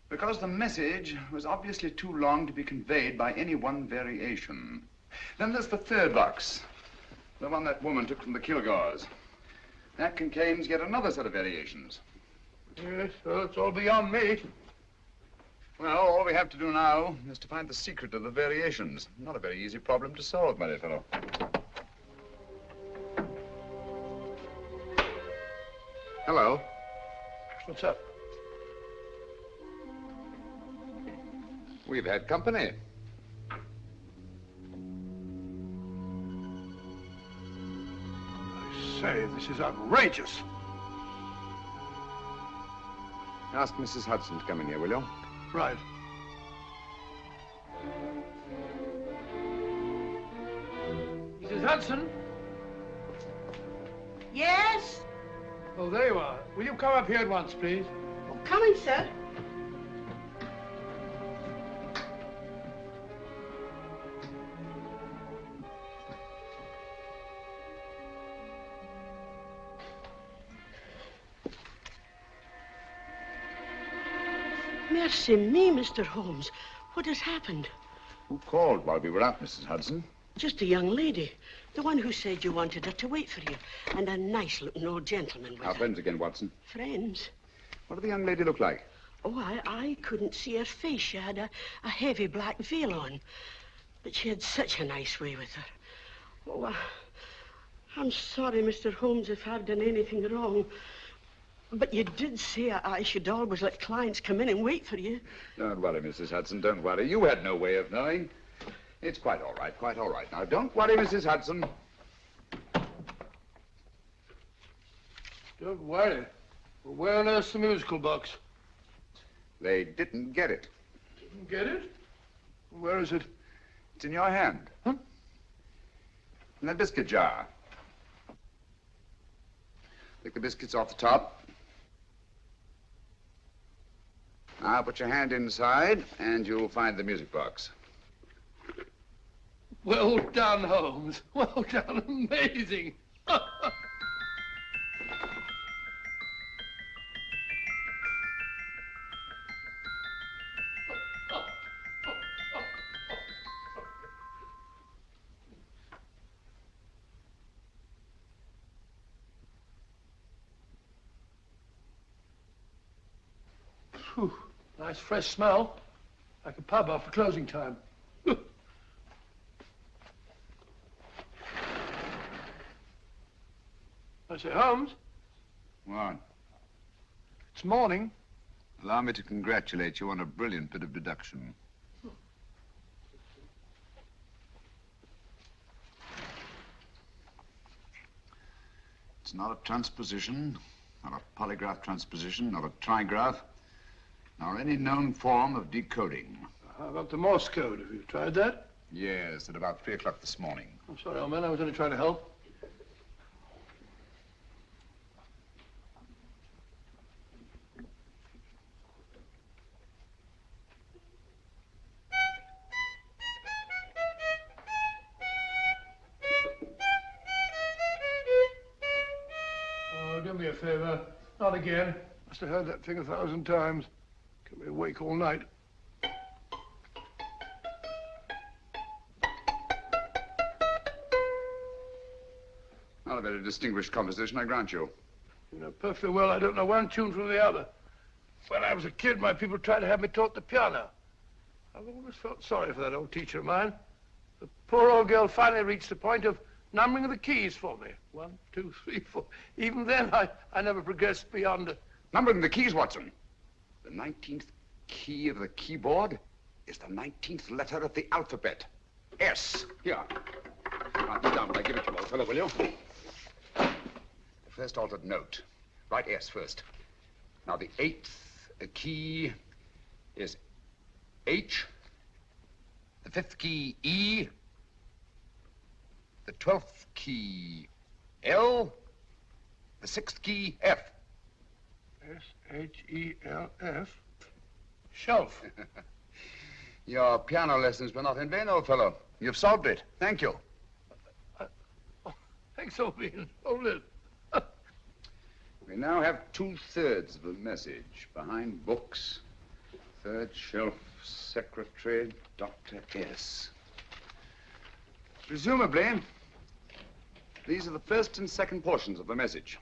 Because the message was obviously too long to be conveyed by any one variation. Then there's the 3rd box, the one that woman took from the Kilgores. That contains yet another set of variations. Yes, well, it's all beyond me. Well, all we have to do now is to find the secret of the variations. Not a very easy problem to solve, my dear fellow. Hello. What's up? We've had company. I say, this is outrageous. Ask Mrs. Hudson to come in here, will you? Right. Mrs. Hudson? Yes? Oh, there you are. Will you come up here at once, please? Oh, coming, sir. Mercy me, Mr. Holmes. What has happened? Who called while we were out, Mrs. Hudson? Just a young lady. The one who said you wanted her to wait for you. And a nice-looking old gentleman with Our her. friends again, Watson. Friends? What did the young lady look like? Oh, I couldn't see her face. She had a heavy black veil on. But she had such a nice way with her. Oh, I'm sorry, Mr. Holmes, if I've done anything wrong. But you did say I should always let clients come in and wait for you. Don't worry, Mrs. Hudson, don't worry. You had no way of knowing. It's quite all right, quite all right. Now, don't worry, Mrs. Hudson. Don't worry. Well, where on earth's the musical box? They didn't get it. Didn't get it? Where is it? It's in your hand. Huh? In that biscuit jar. Pick the biscuits off the top. Now put your hand inside, and you'll find the music box. Well done, Holmes. Well done. Amazing. Phew. Nice fresh smell. Like a pub after closing time. I say, Holmes, What? it's morning. Allow me to congratulate you on a brilliant bit of deduction. It's not a transposition, not a polygraph transposition, not a trigraph, nor any known form of decoding. How about the Morse code? Have you tried that? Yes, at about 3 o'clock this morning. I'm sorry, old man. I was only trying to help. Oh, do me a favor. Not again. Must have heard that thing 1,000 times. Kept me awake all night. Not a very distinguished composition, I grant you. You know perfectly well I don't know one tune from the other. When I was a kid, my people tried to have me taught the piano. I've always felt sorry for that old teacher of mine. The poor old girl finally reached the point of numbering the keys for me. 1, 2, 3, 4. Even then, I never progressed beyond it. Numbering the keys, Watson. The 19th key of the keyboard is the 19th letter of the alphabet. S. Here. Write it down when I give it to you, old fellow, will you? The first altered note. Write S first. Now, the 8th key is H. The 5th key, E. The 12th key, L. The 6th key, F. S-H-E-L-F. Shelf. Your piano lessons were not in vain, old fellow. You've solved it. Thank you. Thanks, old bean. Hold it. We now have 2/3 of the message. Behind books, third shelf, secretary, Dr. S. Presumably, these are the first and second portions of the message.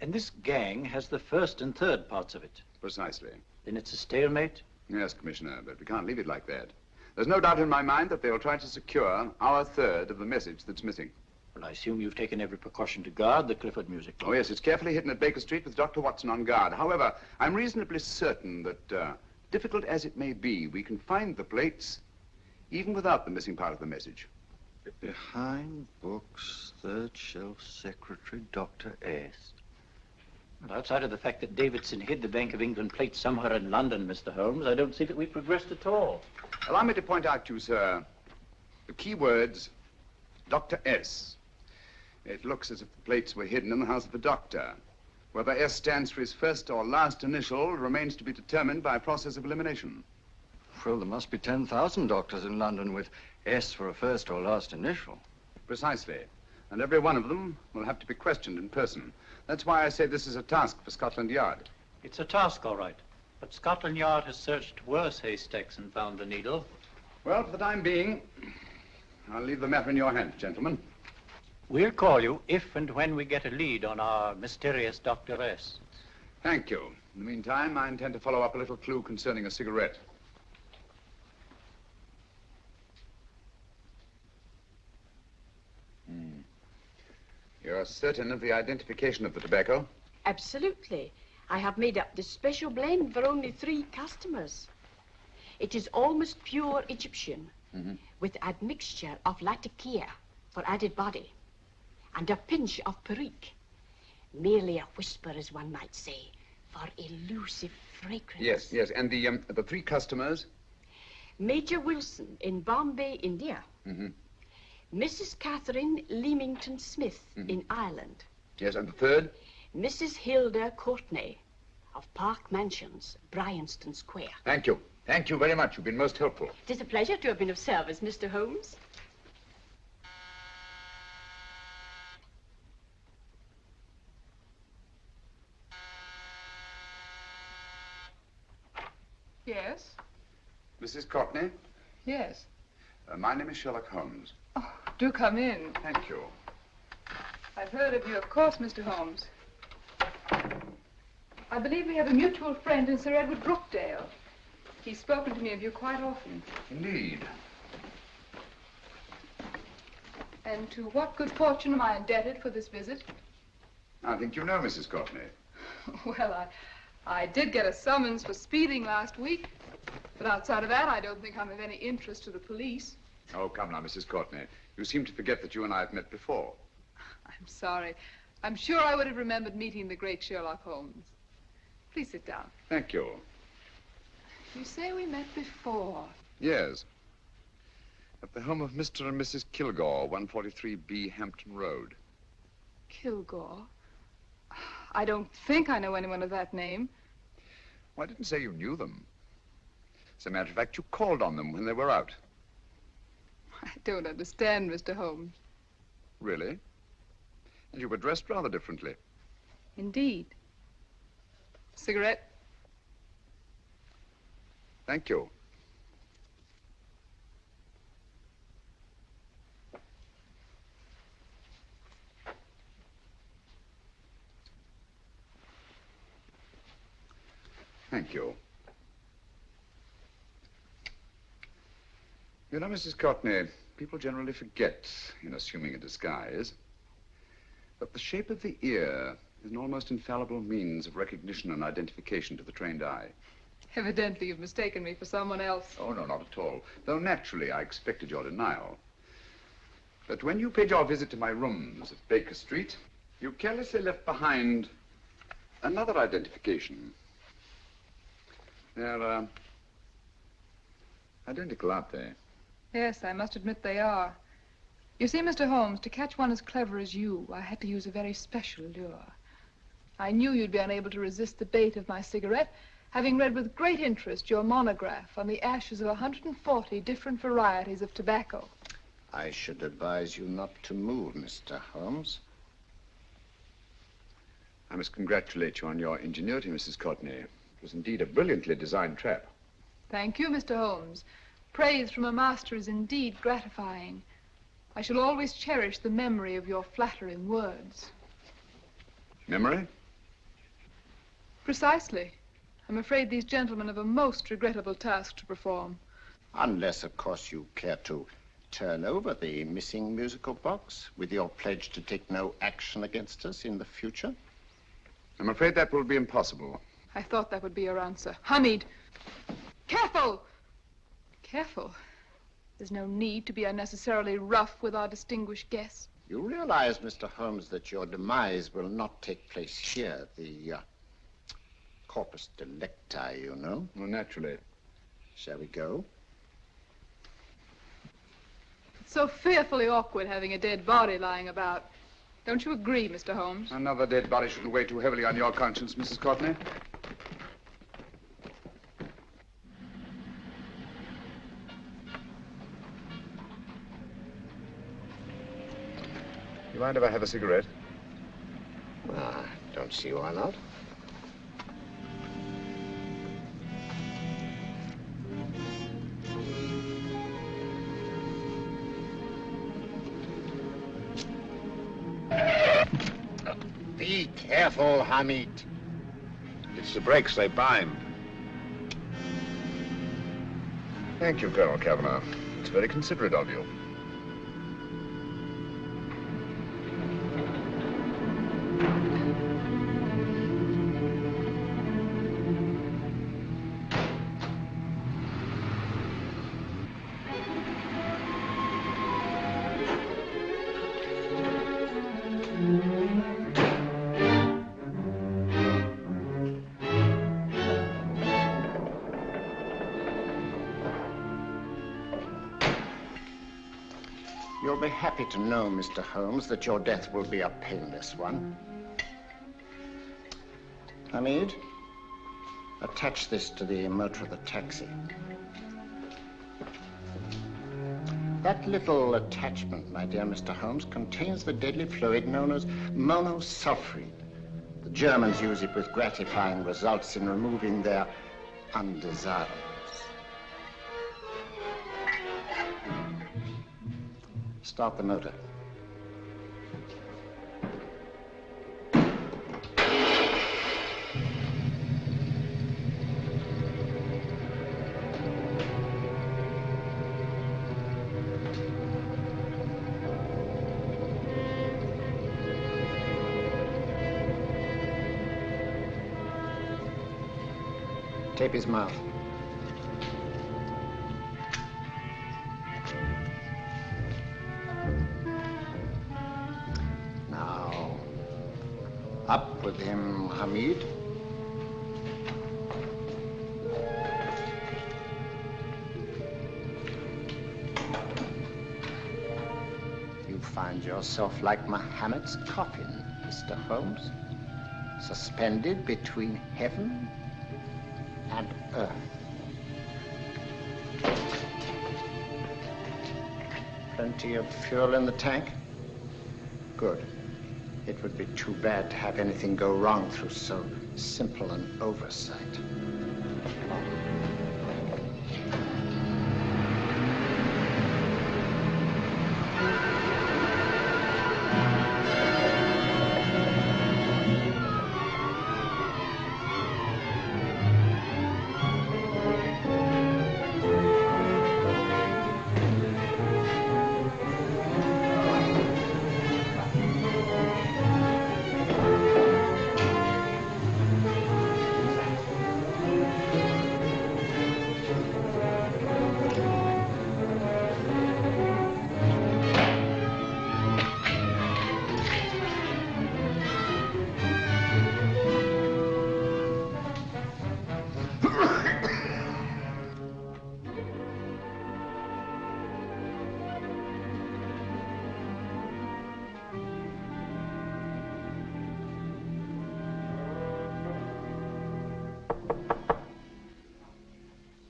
And this gang has the first and third parts of it. Precisely. Then it's a stalemate? Yes, Commissioner, but we can't leave it like that. There's no doubt in my mind that they'll try to secure our third of the message that's missing. Well, I assume you've taken every precaution to guard the Clifford music. Oh, yes, it's carefully hidden at Baker Street with Dr. Watson on guard. However, I'm reasonably certain that, difficult as it may be, we can find the plates even without the missing part of the message. Behind books, third shelf, secretary, Dr. S. Well, outside of the fact that Davidson hid the Bank of England plate somewhere in London, Mr. Holmes, I don't see that we've progressed at all. Allow me to point out to you, sir, the key words Dr. S. It looks as if the plates were hidden in the house of the doctor. Whether S stands for his first or last initial remains to be determined by a process of elimination. Well, there must be 10,000 doctors in London with S for a first or last initial. Precisely. And every one of them will have to be questioned in person. That's why I say this is a task for Scotland Yard. It's a task, all right. But Scotland Yard has searched worse haystacks and found the needle. Well, for the time being, I'll leave the matter in your hands, gentlemen. We'll call you if and when we get a lead on our mysterious Dr. S. Thank you. In the meantime, I intend to follow up a little clue concerning a cigarette. You're certain of the identification of the tobacco? Absolutely. I have made up this special blend for only 3 customers. It is almost pure Egyptian, with admixture of latakia for added body, and a pinch of perique. Merely a whisper, as one might say, for elusive fragrance. Yes. And the 3 customers? Major Wilson in Bombay, India. Mrs. Catherine Leamington Smith in Ireland. Yes, and the 3rd? Mrs. Hilda Courtney of Park Mansions, Bryanston Square. Thank you. Thank you very much. You've been most helpful. It is a pleasure to have been of service, Mr. Holmes. Yes? Mrs. Courtney? Yes. My name is Sherlock Holmes. Oh, do come in. Thank you. I've heard of you, of course, Mr. Holmes. I believe we have a mutual friend in Sir Edward Brookdale. He's spoken to me of you quite often. Indeed. And to what good fortune am I indebted for this visit? I think you know Mrs. Courtney. Well, I did get a summons for speeding last week, but outside of that, I don't think I'm of any interest to the police. Oh, come now, Mrs. Courtney. You seem to forget that you and I have met before. I'm sorry. I'm sure I would have remembered meeting the great Sherlock Holmes. Please sit down. Thank you. You say we met before. Yes. At the home of Mr. and Mrs. Kilgore, 143B Hampton Road. Kilgore? I don't think I know anyone of that name. Well, I didn't say you knew them. As a matter of fact, you called on them when they were out. I don't understand, Mr. Holmes. Really? And you were dressed rather differently. Indeed. Cigarette? Thank you. Thank you. You know, Mrs. Courtney, people generally forget, in assuming a disguise, that the shape of the ear is an almost infallible means of recognition and identification to the trained eye. Evidently, you've mistaken me for someone else. Oh, no, not at all. Though naturally, I expected your denial. But when you paid your visit to my rooms at Baker Street, you carelessly left behind another identification. They're, identical, aren't they? Yes, I must admit they are. You see, Mr. Holmes, to catch one as clever as you, I had to use a very special lure. I knew you'd be unable to resist the bait of my cigarette, having read with great interest your monograph on the ashes of 140 different varieties of tobacco. I should advise you not to move, Mr. Holmes. I must congratulate you on your ingenuity, Mrs. Courtney. It was indeed a brilliantly designed trap. Thank you, Mr. Holmes. Praise from a master is indeed gratifying. I shall always cherish the memory of your flattering words. Memory? Precisely. I'm afraid these gentlemen have a most regrettable task to perform. Unless, of course, you care to turn over the missing musical box with your pledge to take no action against us in the future. I'm afraid that will be impossible. I thought that would be your answer. Hamid! Careful! Careful. There's no need to be unnecessarily rough with our distinguished guest. You realize, Mr. Holmes, that your demise will not take place here. The corpus delicti, you know. Well, naturally. Shall we go? It's so fearfully awkward having a dead body lying about. Don't you agree, Mr. Holmes? Another dead body shouldn't weigh too heavily on your conscience, Mrs. Courtney. You mind if I have a cigarette? I don't see why not. Be careful, Hamid. It's the brakes, they bind. Thank you, Colonel Cavanaugh. It's very considerate of you. You'll be happy to know, Mr. Holmes, that your death will be a painless one. Hamid, attach this to the motor of the taxi. That little attachment, my dear Mr. Holmes, contains the deadly fluid known as monosulfide. The Germans use it with gratifying results in removing their undesirables. Start the motor. Tape his mouth. Now, up with him, Hamid. You find yourself like Muhammad's coffin, Mr. Holmes, suspended between heaven and earth. Plenty of fuel in the tank? Good. It would be too bad to have anything go wrong through so simple an oversight.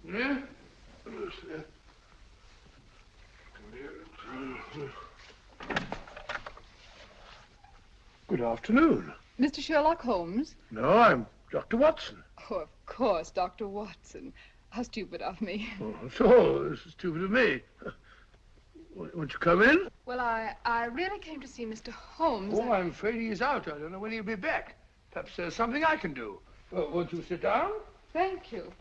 Yeah? Good afternoon. Mr. Sherlock Holmes? No, I'm Dr. Watson. Oh, of course, Dr. Watson. How stupid of me. Oh, so this is stupid of me. Won't you come in? Well, I really came to see Mr. Holmes. Oh, I'm afraid he's out. I don't know when he'll be back. Perhaps there's something I can do. Won't you sit down? Thank you.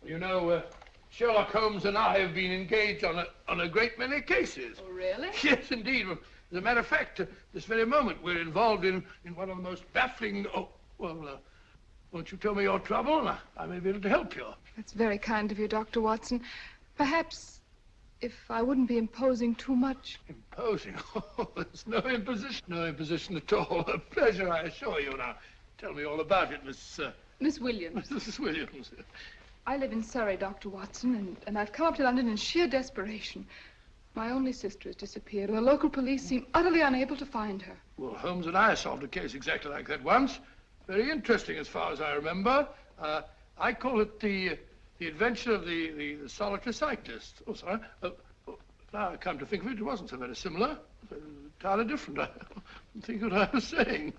You know, Sherlock Holmes and I have been engaged on a great many cases. Oh, really? Yes, indeed. As a matter of fact, this very moment, we're involved in one of the most baffling... Oh, well, won't you tell me your trouble, and I may be able to help you. That's very kind of you, Dr. Watson. Perhaps if I wouldn't be imposing too much. Imposing? Oh, there's no imposition. No imposition at all. A pleasure, I assure you. Now, tell me all about it, Miss Williams. Mrs. Williams. I live in Surrey, Dr. Watson, and I've come up to London in sheer desperation. My only sister has disappeared, and the local police seem utterly unable to find her. Well, Holmes and I solved a case exactly like that once. Very interesting as far as I remember. I call it the adventure of the solitary cyclist. Oh, sorry. Now I come to think of it, it wasn't so very similar. Entirely different. I don't think what I was saying.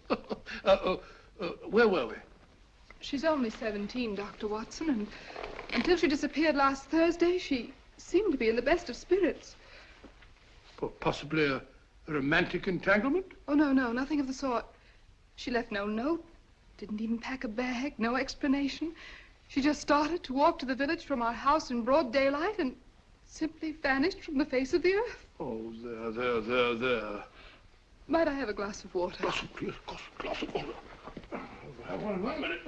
Where were we? She's only 17, Dr. Watson, and until she disappeared last Thursday, she seemed to be in the best of spirits. Possibly a romantic entanglement? Oh, no, nothing of the sort. She left no note, didn't even pack a bag, no explanation. She just started to walk to the village from our house in broad daylight and simply vanished from the face of the earth. Oh, there. Might I have a glass of water? Glass of water. One minute.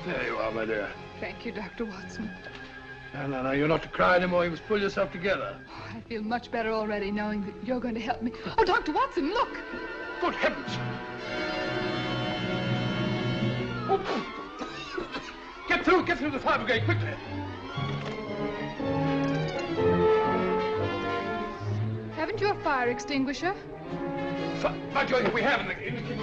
There you are, my dear. Thank you, Dr. Watson. No, you're not to cry anymore. You must pull yourself together. Oh, I feel much better already knowing that you're going to help me. Oh, Dr. Watson, look! Good heavens! Oh. Get through the fire brigade, quickly! Haven't you a fire extinguisher? By George, we have in the kitchen.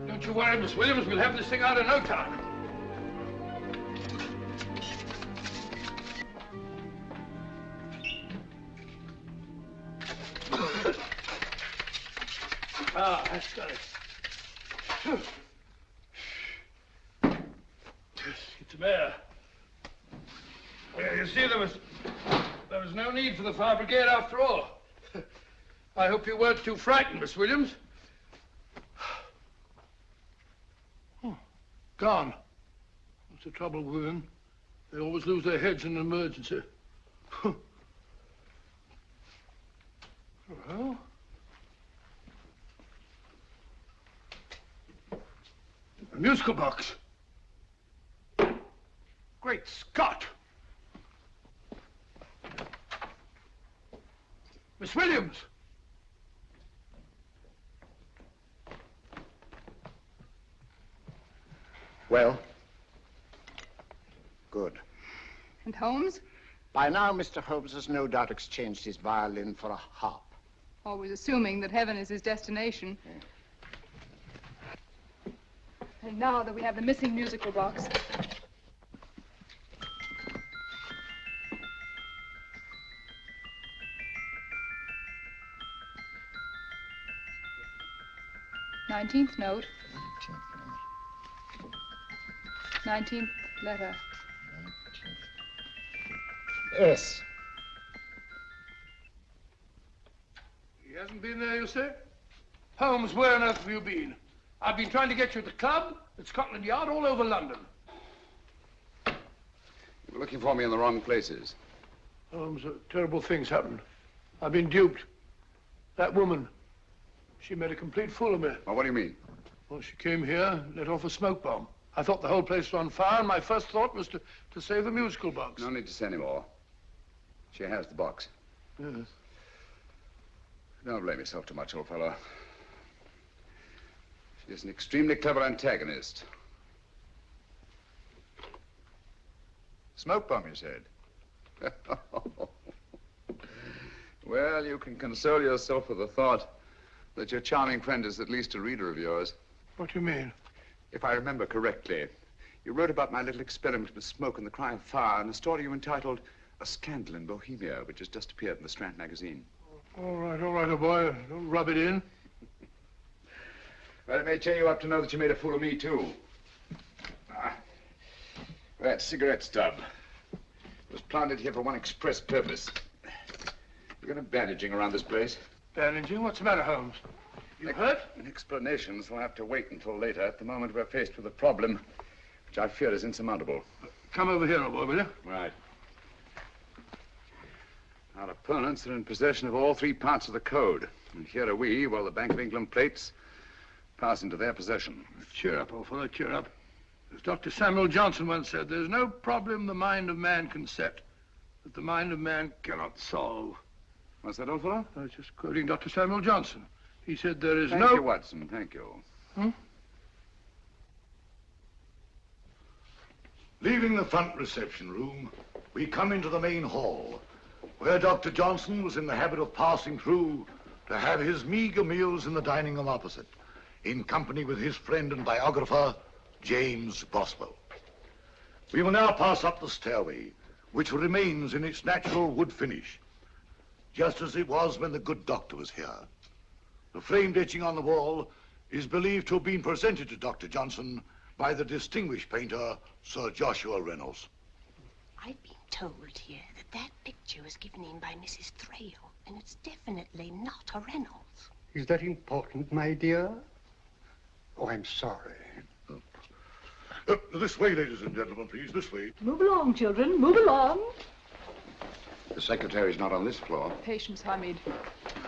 Don't you worry, Miss Williams. We'll have this thing out in no time. That's got it. Get some air. Yeah, you see, there was no need for the fire brigade after all. I hope you weren't too frightened, Miss Williams. Oh, gone. That's the trouble with women. They always lose their heads in an emergency. Well... a musical box. Great Scott! Miss Williams! Well? Good. And Holmes? By now, Mr. Holmes has no doubt exchanged his violin for a harp. Always assuming that heaven is his destination. Yeah. And now that we have the missing musical box. Nineteenth note. 19th letter. Yes. He hasn't been there, you say? Holmes, where on earth have you been? I've been trying to get you at the club, at Scotland Yard, all over London. You were looking for me in the wrong places. Holmes, terrible things happened. I've been duped. That woman, she made a complete fool of me. Well, what do you mean? Well, she came here, let off a smoke bomb. I thought the whole place was on fire, and my first thought was to save the musical box. No need to say any more. She has the box. Yes. Don't blame yourself too much, old fellow. She's an extremely clever antagonist. Smoke bomb, you said? Well, you can console yourself with the thought that your charming friend is at least a reader of yours. What do you mean? If I remember correctly, you wrote about my little experiment with smoke and the cry of fire in a story you entitled A Scandal in Bohemia, which has just appeared in the Strand magazine. All right, old boy. Don't rub it in. Well, it may cheer you up to know that you made a fool of me, too. That cigarette stub was planted here for one express purpose. You're going to bandaging around this place. Bandaging? What's the matter, Holmes? You hurt? Explanations will have to wait until later. At the moment, we're faced with a problem which I fear is insurmountable. Come over here, old boy, will you? Right. Our opponents are in possession of all three parts of the code. And here are we, while the Bank of England plates pass into their possession. Cheer up, old fellow, cheer up. As Dr. Samuel Johnson once said, there's no problem the mind of man can set that the mind of man cannot solve. What's that, old fellow? I was just quoting Dr. Samuel Johnson. He said there is Thank no... you, Watson. Thank you. Leaving the front reception room, we come into the main hall, where Dr. Johnson was in the habit of passing through to have his meager meals in the dining room opposite, in company with his friend and biographer, James Boswell. We will now pass up the stairway, which remains in its natural wood finish, just as it was when the good doctor was here. The framed etching on the wall is believed to have been presented to Dr. Johnson by the distinguished painter, Sir Joshua Reynolds. I've been told here that picture was given in by Mrs. Thrale, and it's definitely not a Reynolds. Is that important, my dear? Oh, I'm sorry. This way, ladies and gentlemen, please, this way. Move along, children, move along. The secretary's not on this floor. Patience, Hamid.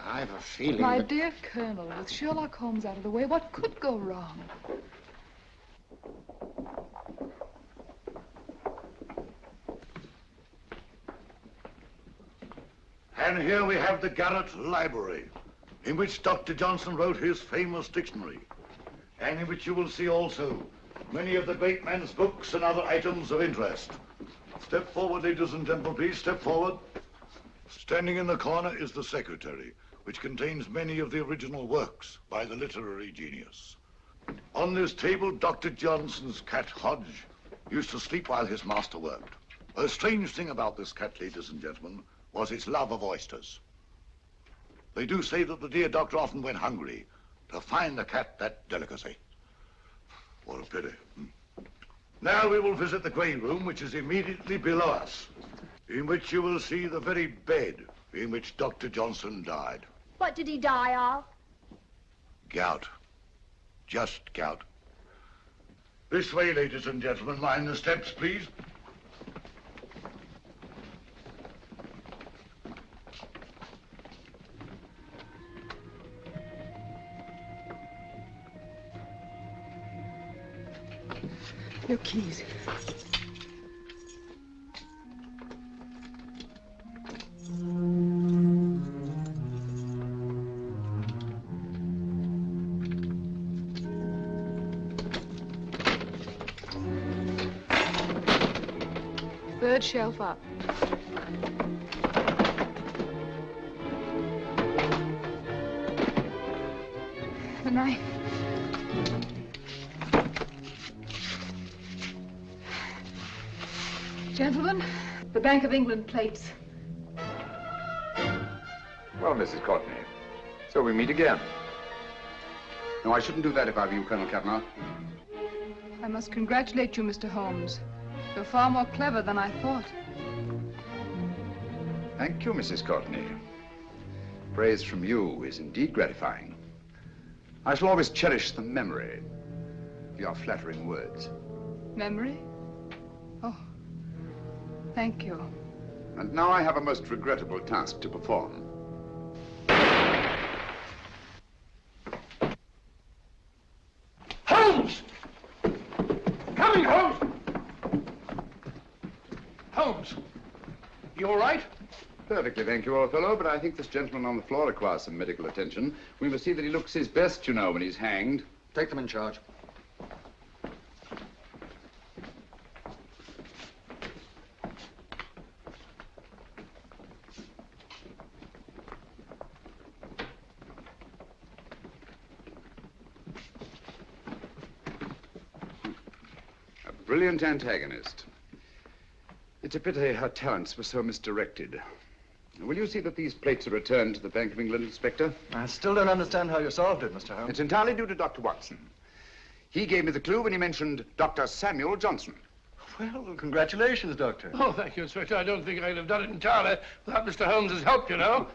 I have a feeling My that... dear Colonel, with Sherlock Holmes out of the way, what could go wrong? And here we have the Garrett Library, in which Dr. Johnson wrote his famous dictionary, and in which you will see also many of the great man's books and other items of interest. Step forward, ladies and gentlemen, please, step forward. Standing in the corner is the secretary, which contains many of the original works by the literary genius. On this table, Dr. Johnson's cat, Hodge, used to sleep while his master worked. A strange thing about this cat, ladies and gentlemen, was its love of oysters. They do say that the dear doctor often went hungry to find the cat that delicacy. What a pity. Now we will visit the grey room, which is immediately below us, in which you will see the very bed in which Dr. Johnson died. What did he die of? Gout. Just gout. This way, ladies and gentlemen. Mind the steps, please. Your keys. Third shelf up. The knife. Gentlemen, the Bank of England plates. Well, Mrs. Courtney, so we meet again. No, I shouldn't do that if I were you, Colonel Cavanaugh. I must congratulate you, Mr. Holmes. You're far more clever than I thought. Thank you, Mrs. Courtney. Praise from you is indeed gratifying. I shall always cherish the memory of your flattering words. Memory? Oh, thank you. And now I have a most regrettable task to perform. Holmes! Coming, Holmes! Holmes, you all right? Perfectly, thank you, old fellow, but I think this gentleman on the floor requires some medical attention. We must see that he looks his best, you know, when he's hanged. Take them in charge. A brilliant antagonist. It's a pity her talents were so misdirected. Will you see that these plates are returned to the Bank of England, Inspector? I still don't understand how you solved it, Mr. Holmes. It's entirely due to Dr. Watson. He gave me the clue when he mentioned Dr. Samuel Johnson. Well, congratulations, Doctor. Oh, thank you, Inspector. I don't think I'd have done it entirely without Mr. Holmes's help, you know.